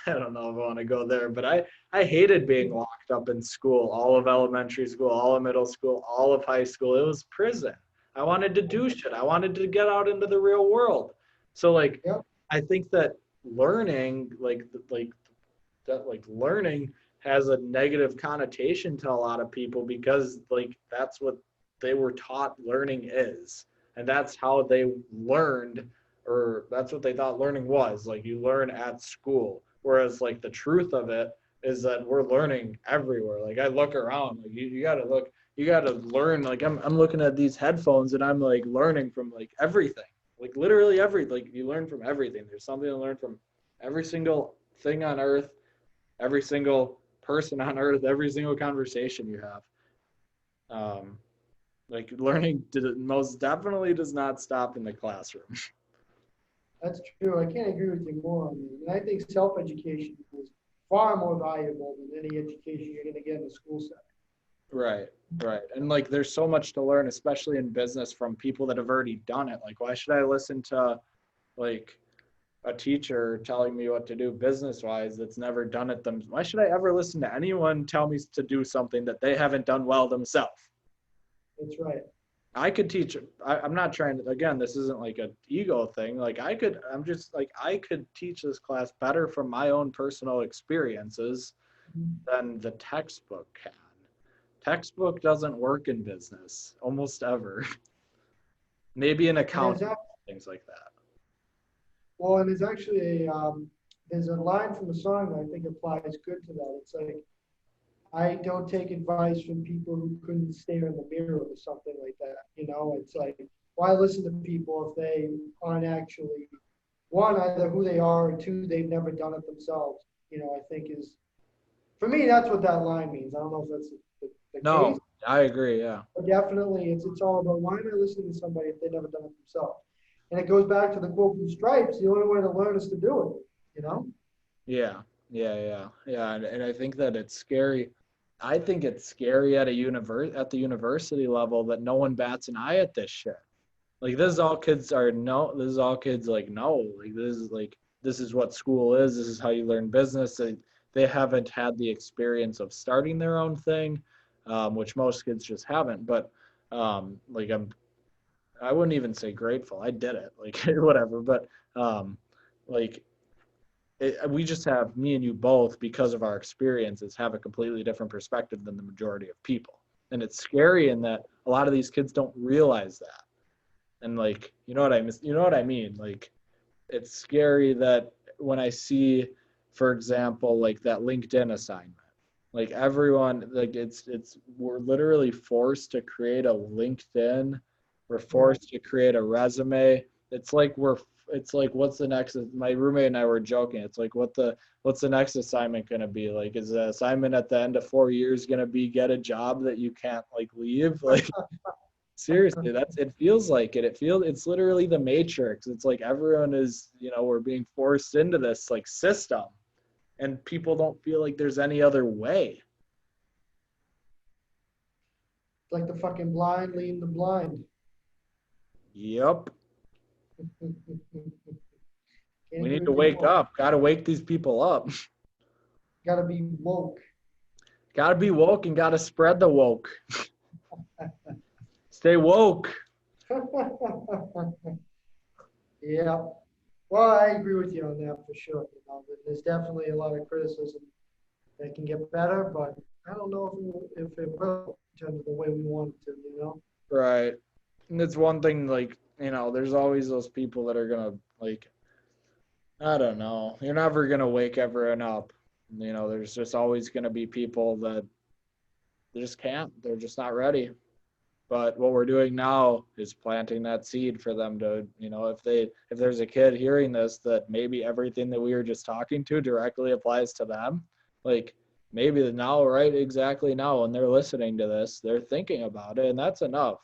don't know if I want to go there, but I hated being locked up in school, all of elementary school, all of middle school, all of high school. It was prison. I wanted to do shit. I wanted to get out into the real world. So like, Yep. I think that learning, learning has a negative connotation to a lot of people because like that's what they were taught learning is. And that's how they learned, or that's what they thought learning was. Like you learn at school. Whereas like the truth of it is that we're learning everywhere. Like I look around, like you gotta learn. Like I'm looking at these headphones and I'm like learning from like everything. Like literally like you learn from everything. There's something to learn from every single thing on earth, every single person on earth, every single conversation you have. Like learning most definitely does not stop in the classroom. That's true. I can't agree with you more on that. And I think self-education is far more valuable than any education you're going to get in the school setting. Right, right. And like there's so much to learn, especially in business from people that have already done it. Like why should I listen to like a teacher telling me what to do business wise that's never done it them? Why should I ever listen to anyone tell me to do something that they haven't done well themselves? That's right. I could teach. I'm not trying to, again, this isn't like an ego thing. Like I could teach this class better from my own personal experiences than the textbook can. Textbook doesn't work in business almost ever. Maybe in accounting, things like that. Well, and there's actually there's a line from a song that I think applies good to that. It's like, I don't take advice from people who couldn't stare in the mirror or something like that. It's like, why listen to people if they aren't actually, one, either who they are, or two, they've never done it themselves. I think is, for me, that's what that line means. I don't know if that's the No, case. I agree. Yeah. But definitely, it's all about why am I listening to somebody if they've never done it themselves? And it goes back to the quote from Stripes: the only way to learn is to do it. Yeah. And I think that it's scary. I think it's scary at the university level that no one bats an eye at this shit. Like this is all kids are no. This is all kids like no. This is what school is. This is how you learn business. They haven't had the experience of starting their own thing, which most kids just haven't. But like I wouldn't even say grateful. I did it, like whatever. But um, like we just have me and you both because of our experiences have a completely different perspective than the majority of people, and it's scary in that a lot of these kids don't realize that. And like you know what I mean, like it's scary that when I see, for example, like that LinkedIn assignment, like everyone, like we're literally forced to create a LinkedIn, we're Yeah. forced to create a resume. It's like it's like what's the next, my roommate and I were joking, it's like what's the next assignment going to be, like is the assignment at the end of 4 years going to be get a job that you can't like leave, like seriously, it feels like it. It's literally the Matrix. It's like everyone is, we're being forced into this like system and people don't feel like there's any other way. Like the fucking blind leading the blind. Yep. Can't We need agree to with you wake more. up. Gotta wake these people up. Gotta be woke. Gotta be woke and gotta spread the woke. Stay woke. Yeah. Well, I agree with you on that for sure. There's definitely a lot of criticism that can get better, but I don't know if it will in terms of the way we want it to. Right. And it's one thing, like, there's always those people that are gonna like, I don't know. You're never gonna wake everyone up. There's just always gonna be people that they just can't. They're just not ready. But what we're doing now is planting that seed for them to, if there's a kid hearing this that maybe everything that we were just talking to directly applies to them, like maybe now, right? Exactly now, when they're listening to this, they're thinking about it, and that's enough.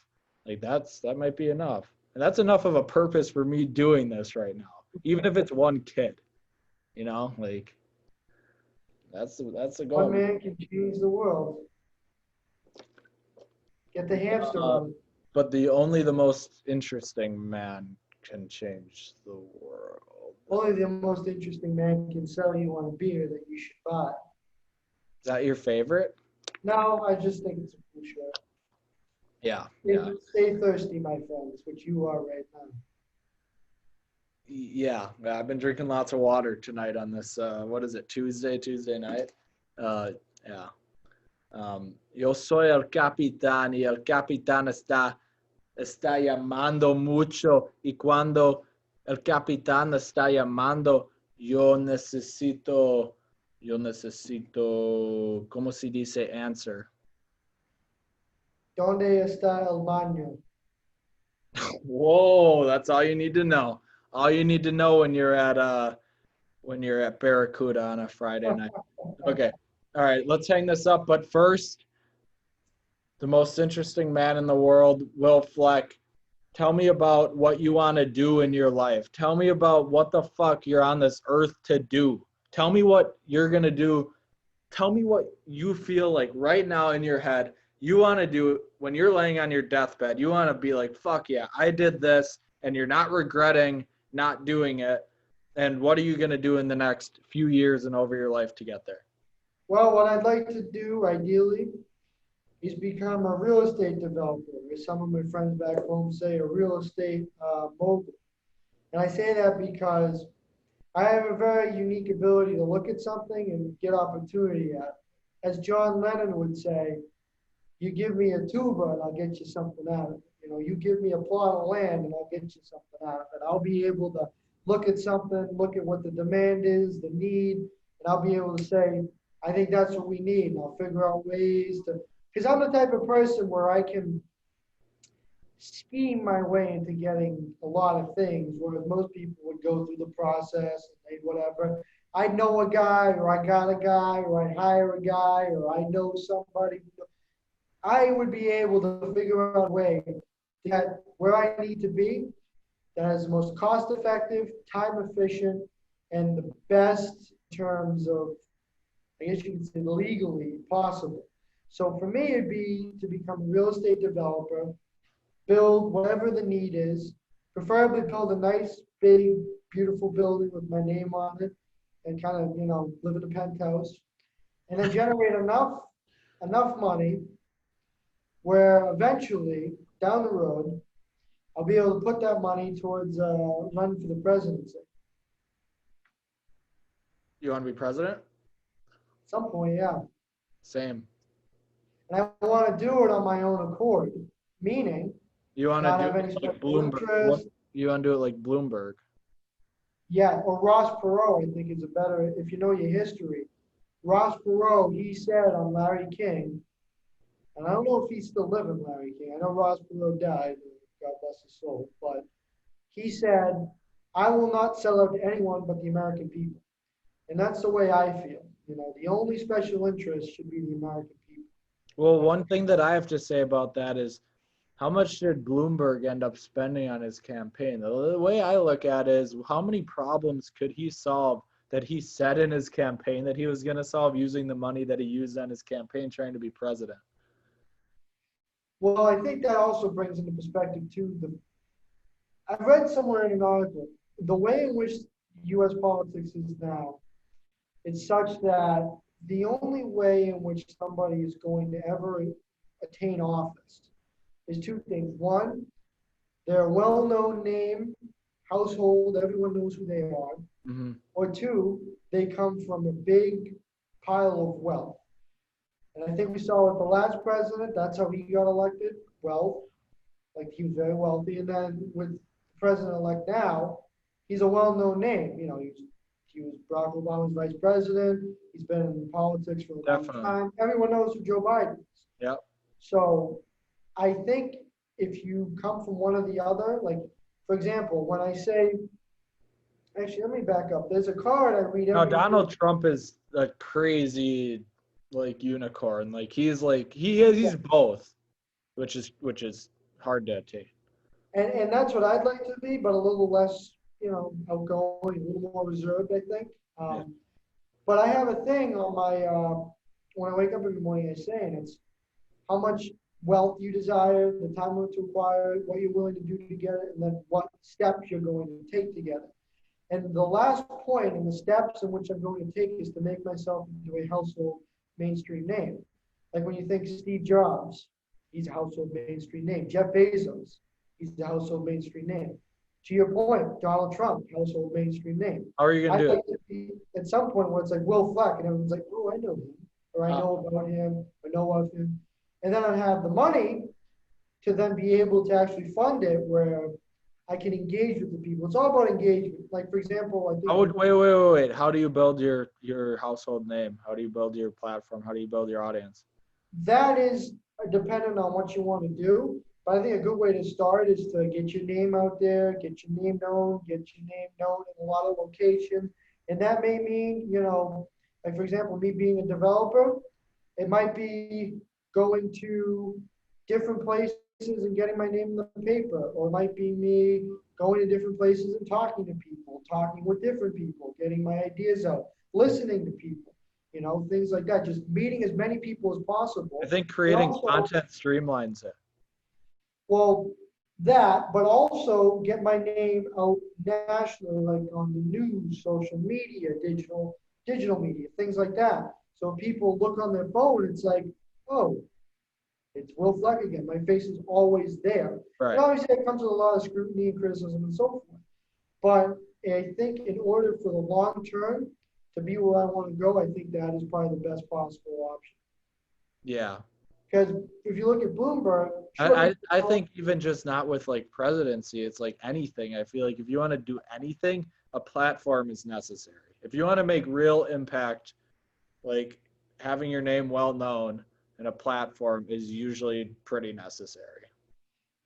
Like that might be enough. And that's enough of a purpose for me doing this right now. Even if it's one kid, like that's the One goal. man can change the world. Get the hamster Uh, on. but the most interesting man can change the world. Only the most interesting man can sell you on a beer that you should buy. Is that your favorite? No, I just think it's a cool show. Yeah, Stay, yeah, stay thirsty, my friends, which you are right now. yeah. I've been drinking lots of water tonight on this. What is it? Tuesday night. Uh, yeah. Yo soy el capitán y el capitán está llamando mucho y cuando el capitán está llamando, ¿cómo se dice answer? ¿Dónde está el baño? Whoa, that's all you need to know. All you need to know when you're at Barracuda on a Friday night. Okay. All right, let's hang this up. But first, the most interesting man in the world, Will Fleck. Tell me about what you want to do in your life. Tell me about what the fuck you're on this earth to do. Tell me what you're going to do. Tell me what you feel like right now in your head you want to do when you're laying on your deathbed. You want to be like, fuck yeah, I did this, and you're not regretting not doing it. And what are you going to do in the next few years and over your life to get there? Well, what I'd like to do ideally is become a real estate developer, as some of my friends back home say, a real estate mogul. And I say that because I have a very unique ability to look at something and get opportunity at it. As John Lennon would say, you give me a tuba and I'll get you something out of it. You give me a plot of land and I'll get you something out of it. I'll be able to look at something, look at what the demand is, the need, and I'll be able to say, I think that's what we need. And I'll figure out ways to, because I'm the type of person where I can scheme my way into getting a lot of things, whereas most people would go through the process and they whatever. I know a guy, or I got a guy, or I hire a guy, or I know somebody. I would be able to figure out a way to get where I need to be that is the most cost effective, time efficient, and the best in terms of, I guess you could say, legally possible. So for me, it'd be to become a real estate developer build whatever the need is, preferably build a nice, big, beautiful building with my name on it and kind of, live in a penthouse and then generate enough money where eventually down the road, I'll be able to put that money towards running for the presidency. You want to be president? At some point, yeah. Same. And I want to do it on my own accord, meaning You want not to have do any it like special Bloomberg? interest. You want to do it like Bloomberg? Yeah, or Ross Perot, I think is a better, if you know your history. Ross Perot, he said on Larry King, and I don't know if he's still living, Larry King. I know Ross Perot died, God bless his soul, but he said, I will not sell out to anyone but the American people. And that's the way I feel. The only special interest should be the American people. Well, one thing that I have to say about that is how much did Bloomberg end up spending on his campaign? The way I look at it is how many problems could he solve that he said in his campaign that he was going to solve using the money that he used on his campaign trying to be president? Well, I think that also brings into perspective too, I've read somewhere in an article, the way in which U.S. politics is now, it's such that the only way in which somebody is going to ever attain office is two things. One, they're a well-known name, household, everyone knows who they are. Mm-hmm. Or two, they come from a big pile of wealth. And I think we saw with the last president, that's how he got elected, wealth. Like he was very wealthy. And then with the president-elect now, he's a well-known name. He was Barack Obama's vice president. He's been in politics for a long time. Everyone knows who Joe Biden is. Yep. So I think if you come from one or the other, like, for example, when I say, actually, let me back up. There's a card I read every Now, Donald Trump is a crazy, unicorn. He's both, which is hard to attain. And that's what I'd like to be, but a little less, outgoing, a little more reserved, I think. Yeah. But I have a thing on my, when I wake up every morning, I say, and it's how much wealth you desire, the time limit to acquire it, what you're willing to do to get it, and then what steps you're going to take to get it. And the last point and the steps in which I'm going to take is to make myself into a household mainstream name. Like when you think Steve Jobs, he's a household mainstream name. Jeff Bezos, he's a household mainstream name. To your point, Donald Trump, household mainstream name. How are you going to do it? To be at some point where it's like Will Fleck, and everyone's like, oh, I know him, or I know about him, I know of him. And then I have the money to then be able to actually fund it where I can engage with the people. It's all about engagement. Like, for example, I think. Wait. How do you build your household name? How do you build your platform? How do you build your audience? That is dependent on what you want to do. But I think a good way to start is to get your name out there, get your name known in a lot of locations. And that may mean, like, for example, me being a developer, it might be going to different places and getting my name in the paper, or it might be me going to different places and talking to people, talking with different people, getting my ideas out, listening to people, things like that, just meeting as many people as possible. I think creating content streamlines it. Well, but also get my name out nationally, like on the news, social media, digital media, things like that. So people look on their phone, it's like, oh, it's Will Fleck again. My face is always there. Right. And obviously it comes with a lot of scrutiny and criticism and so forth. But I think in order for the long term to be where I want to go, I think that is probably the best possible option. Yeah. Because if you look at Bloomberg, I think even just not with like presidency, it's like anything. I feel like if you want to do anything, a platform is necessary. If you want to make real impact, like having your name well known and a platform is usually pretty necessary.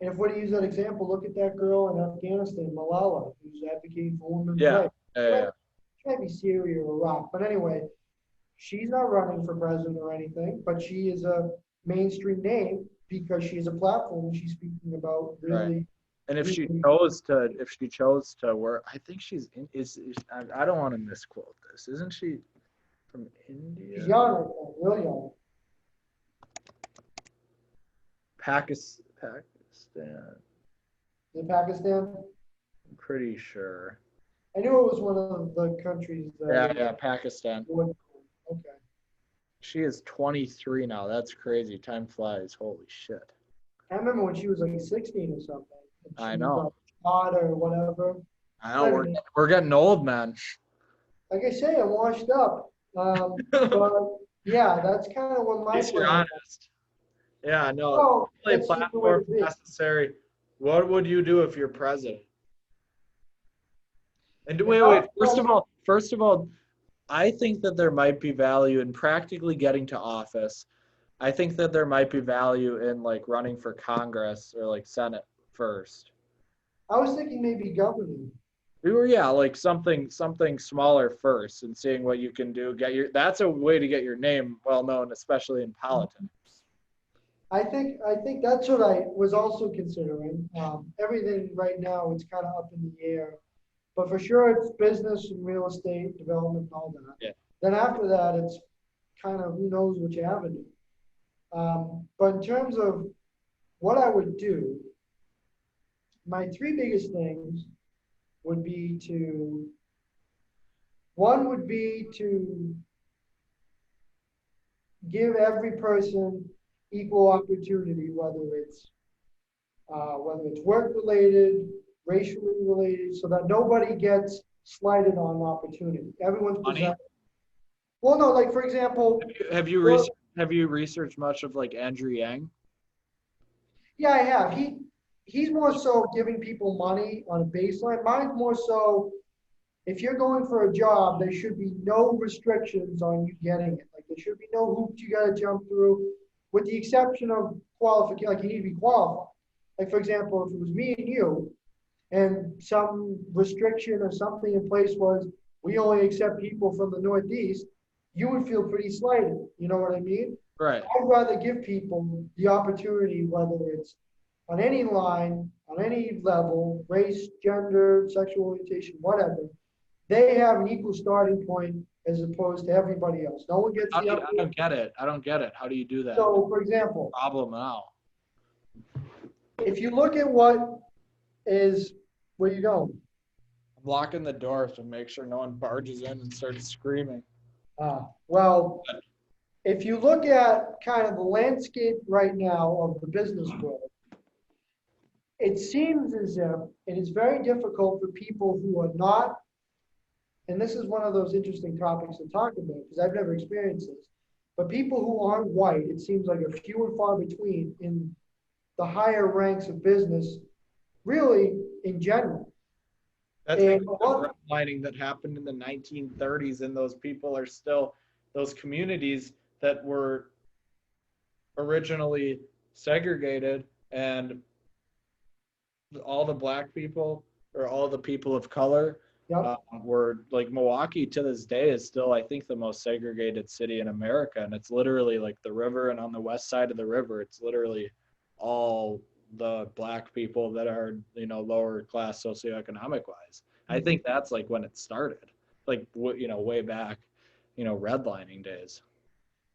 And if we're to use that example, look at that girl in Afghanistan, Malala, who's advocating for women's rights. She might be Syria or Iraq, but anyway, she's not running for president or anything, but she is a mainstream name because she has a platform and she's speaking about really. Right. And if she chose to work, I think she's in. I don't want to misquote this. Isn't she from India? She's young, real young. Pakistan. Is it Pakistan? I'm pretty sure. I knew it was one of the countries that. Yeah, Pakistan. Okay. She is 23 now. That's crazy. Time flies. Holy shit. I remember when she was like 16 or something. And I she know. got shot or whatever. I know. We're getting old, man. Like I say, I'm washed up. But yeah, that's kind of what At my least you're plan. honest. Yeah, no. Well, Really, that's just the way platform to be. necessary. What would you do if you're president? And If wait, I wait. was First of all, I think that there might be value in practically getting to office. I think that there might be value in like running for Congress or like Senate first. I was thinking maybe governing. Or yeah, like something smaller first and seeing what you can do. That's a way to get your name well known, especially in politics. I think that's what I was also considering. Everything right now is kind of up in the air, but for sure it's business and real estate development and all that. Yeah. Then after that, it's kind of who knows which avenue. But in terms of what I would do, my three biggest things would be one would be to give every person equal opportunity, whether it's work related, racially related, so that nobody gets slighted on opportunity. Everyone's Money? presented. Well, no, like for example, Have you researched much of like Andrew Yang? yeah, I have. He's more so giving people money on a baseline. Mine's more so if you're going for a job, there should be no restrictions on you getting it. Like there should be no hoops you gotta jump through, with the exception of qualification. Like you need to be qualified. Like for example, if it was me and you, and some restriction or something in place was we only accept people from the Northeast, you would feel pretty slighted. You know what I mean? Right. I'd rather give people the opportunity, whether it's on any line, on any level, race, gender, sexual orientation, whatever, they have an equal starting point as opposed to everybody else. No one gets the I don't get it. I don't get it. How do you do that? So, for example, Problem now. if you look at what is where you going? I'm locking the door to make sure no one barges in and starts screaming. Well, if you look at kind of the landscape right now of the business world, it seems as if it is very difficult for people who are not, and this is one of those interesting topics to talk about because I've never experienced this, but people who aren't white, it seems like a few and far between in the higher ranks of business, really in general. That's the redlining that happened in the 1930s, and those people are still, those communities that were originally segregated, and all the black people or all the people of color were like Milwaukee to this day is still, I think, the most segregated city in America. And it's literally like the river, and on the west side of the river, it's literally all the black people that are, you know, lower class socioeconomic wise. I think that's like when it started, like, you know, way back, you know, redlining days.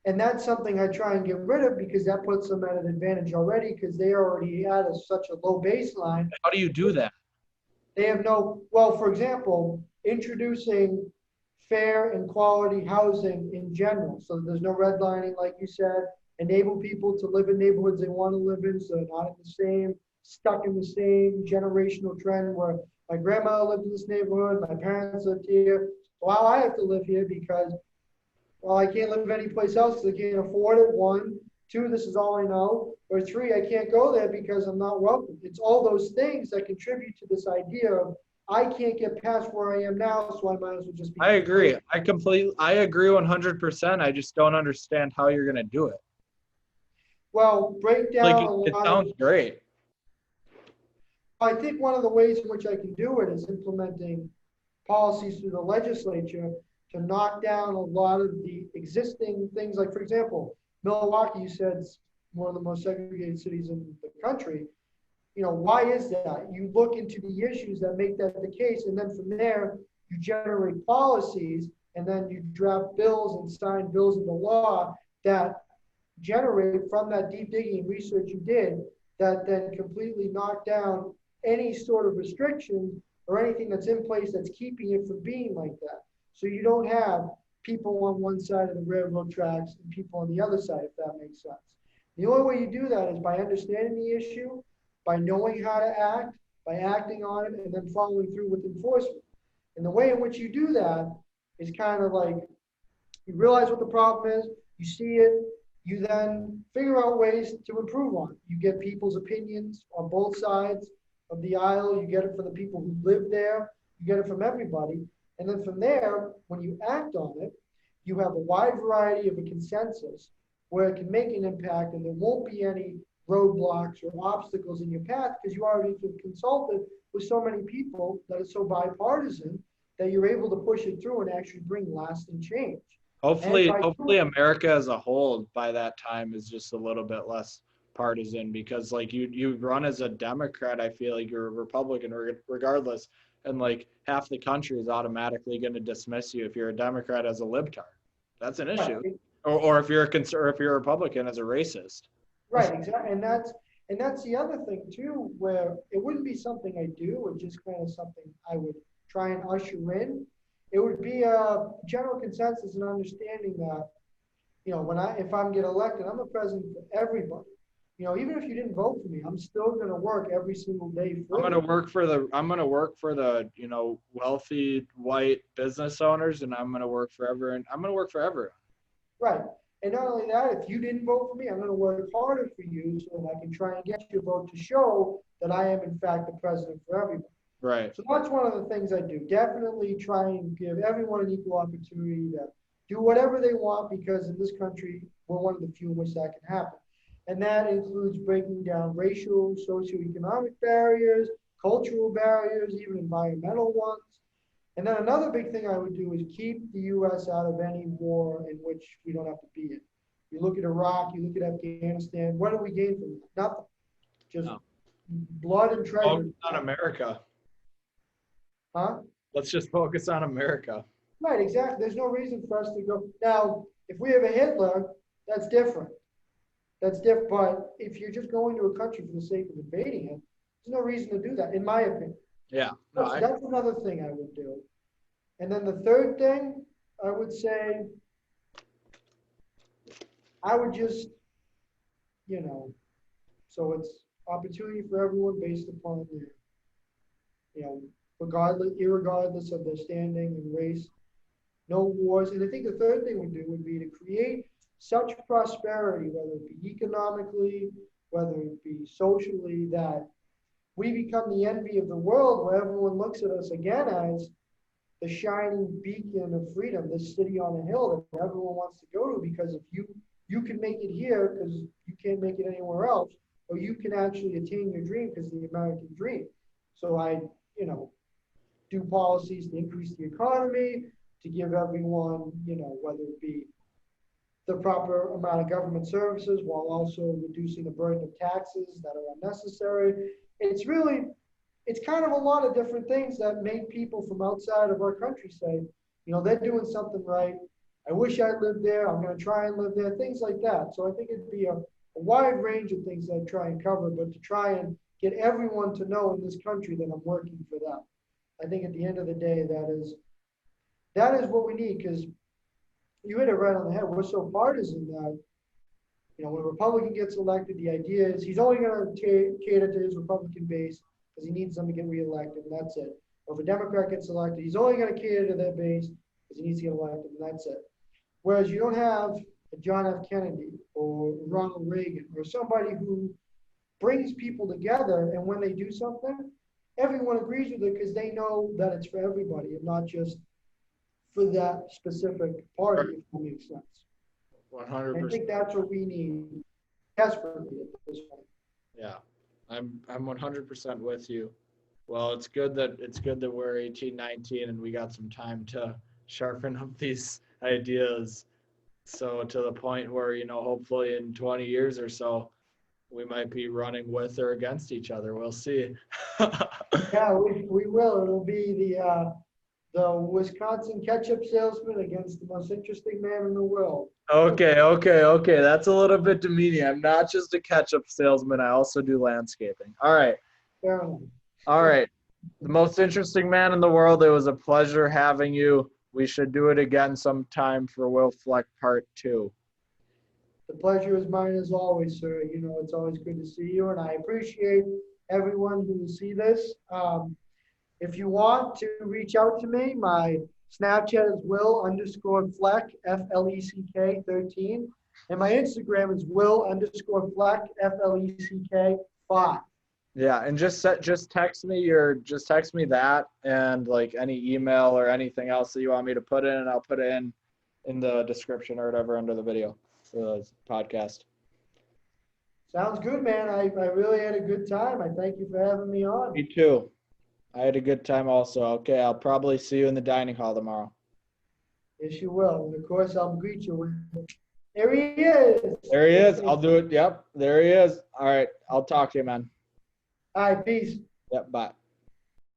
And that's something I try and get rid of because that puts them at an advantage already because they already had such a low baseline. How do you do that? They have well, for example, introducing fair and quality housing in general. So there's no redlining, like you said, enable people to live in neighborhoods they want to live in, so they're not stuck in the same generational trend where my grandma lived in this neighborhood, my parents lived here. Well, I have to live here because, well, I can't live anyplace else because I can't afford it. 1, 2, this is all I know. Or 3, I can't go there because I'm not welcome. It's all those things that contribute to this idea of I can't get past where I am now, so I might as well just be. I agree. I agree 100%. I just don't understand how you're going to do it. Well, break down like, it sounds great. I think one of the ways in which I can do it is implementing policies through the legislature to knock down a lot of the existing things. Like, for example, Milwaukee, you said, is one of the most segregated cities in the country. You know, why is that? You look into the issues that make that the case, and then from there, you generate policies, and then you draft bills and sign bills into law that generate from that deep digging research you did that then completely knock down any sort of restrictions or anything that's in place that's keeping it from being like that. So you don't have people on one side of the railroad tracks and people on the other side, if that makes sense. The only way you do that is by understanding the issue, by knowing how to act, by acting on it, and then following through with enforcement. And the way in which you do that is kind of like you realize what the problem is, you see it, you then figure out ways to improve on it. You get people's opinions on both sides of the aisle, you get it from the people who live there, you get it from everybody. And then from there, when you act on it, you have a wide variety of a consensus where it can make an impact and there won't be any roadblocks or obstacles in your path because you already consulted with so many people that it's so bipartisan that you're able to push it through and actually bring lasting change. Hopefully America as a whole by that time is just a little bit less partisan, because like you run as a Democrat, I feel like you're a Republican regardless, and like half the country is automatically going to dismiss you if you're a Democrat as a libtard. That's an issue. Or if you're if you're a Republican as a racist. Right, exactly. And that's the other thing too, where it wouldn't be something I do, it's just kind of something I would try and usher in. It would be a general consensus and understanding that, if I'm get elected, I'm the president for everybody. Even if you didn't vote for me, I'm still going to work every single day for you. I'm going to work for the, wealthy white business owners, and I'm going to work forever, and I'm going to work for everyone. Right. And not only that, if you didn't vote for me, I'm going to work harder for you so that I can try and get your vote to show that I am, in fact, the president for everybody. Right. So that's one of the things I do. Definitely try and give everyone an equal opportunity to do whatever they want, because in this country, we're one of the few in which that can happen. And that includes breaking down racial, socioeconomic barriers, cultural barriers, even environmental ones. And then another big thing I would do is keep the U.S. out of any war in which we don't have to be in. You look at Iraq, you look at Afghanistan, what do we gain from that? Nothing. Just blood and treasure. Focus on America. Huh? Let's just focus on America. Right, exactly. There's no reason for us to go. Now, if we have a Hitler, that's different. That's different. But if you're just going to a country for the sake of invading it, there's no reason to do that, in my opinion. Yeah. No, that's another thing I would do. And then the third thing, I would say, I would just, so it's opportunity for everyone based upon their, irregardless of their standing and race, no wars. And I think the third thing would be to create such prosperity, whether it be economically, whether it be socially, that we become the envy of the world, where everyone looks at us again as the shining beacon of freedom, this city on a hill that everyone wants to go to, because if you can make it here because you can't make it anywhere else, or you can actually attain your dream because the American dream. So I, do policies to increase the economy, to give everyone, whether it be the proper amount of government services while also reducing the burden of taxes that are unnecessary. It's kind of a lot of different things that make people from outside of our country say, they're doing something right. I wish I lived there. I'm going to try and live there, things like that. So I think it'd be a wide range of things that I try and cover, but to try and get everyone to know in this country that I'm working for them. I think at the end of the day, that is what we need, because you hit it right on the head. We're so partisan that, when a Republican gets elected, the idea is he's only going to cater to his Republican base because he needs them to get reelected, and that's it. Or if a Democrat gets elected, he's only going to cater to their base because he needs to get elected, and that's it. Whereas you don't have a John F. Kennedy or Ronald Reagan or somebody who brings people together, and when they do something, everyone agrees with it because they know that it's for everybody and not just for that specific party, if that makes sense. 100%. I think that's what we need desperately at this point. Yeah, I'm 100% with you. Well, it's good that we're 18, 19 and we got some time to sharpen up these ideas. So to the point where, hopefully in 20 years or so, we might be running with or against each other. We'll see. Yeah, we will. It'll be the Wisconsin ketchup salesman against the most interesting man in the world. Okay. That's a little bit demeaning. I'm not just a ketchup salesman. I also do landscaping. All right. Fair enough. All right. The most interesting man in the world. It was a pleasure having you. We should do it again sometime for Will Fleck Part 2. The pleasure is mine as always, sir. It's always good to see you, and I appreciate everyone who will see this. If you want to reach out to me, my Snapchat is Will_Fleck, Fleck 13, and my Instagram is Will_Fleck, Fleck 5. Yeah, and just text me that and like any email or anything else that you want me to put in, and I'll put it in the description or whatever under the video for the podcast. Sounds good, man. I really had a good time. I thank you for having me on. Me too. I had a good time also. Okay, I'll probably see you in the dining hall tomorrow. Yes, you will. And of course, I'll greet you with, there he is. There he is. I'll do it. Yep, there he is. All right, I'll talk to you, man. All right, peace. Yep, bye.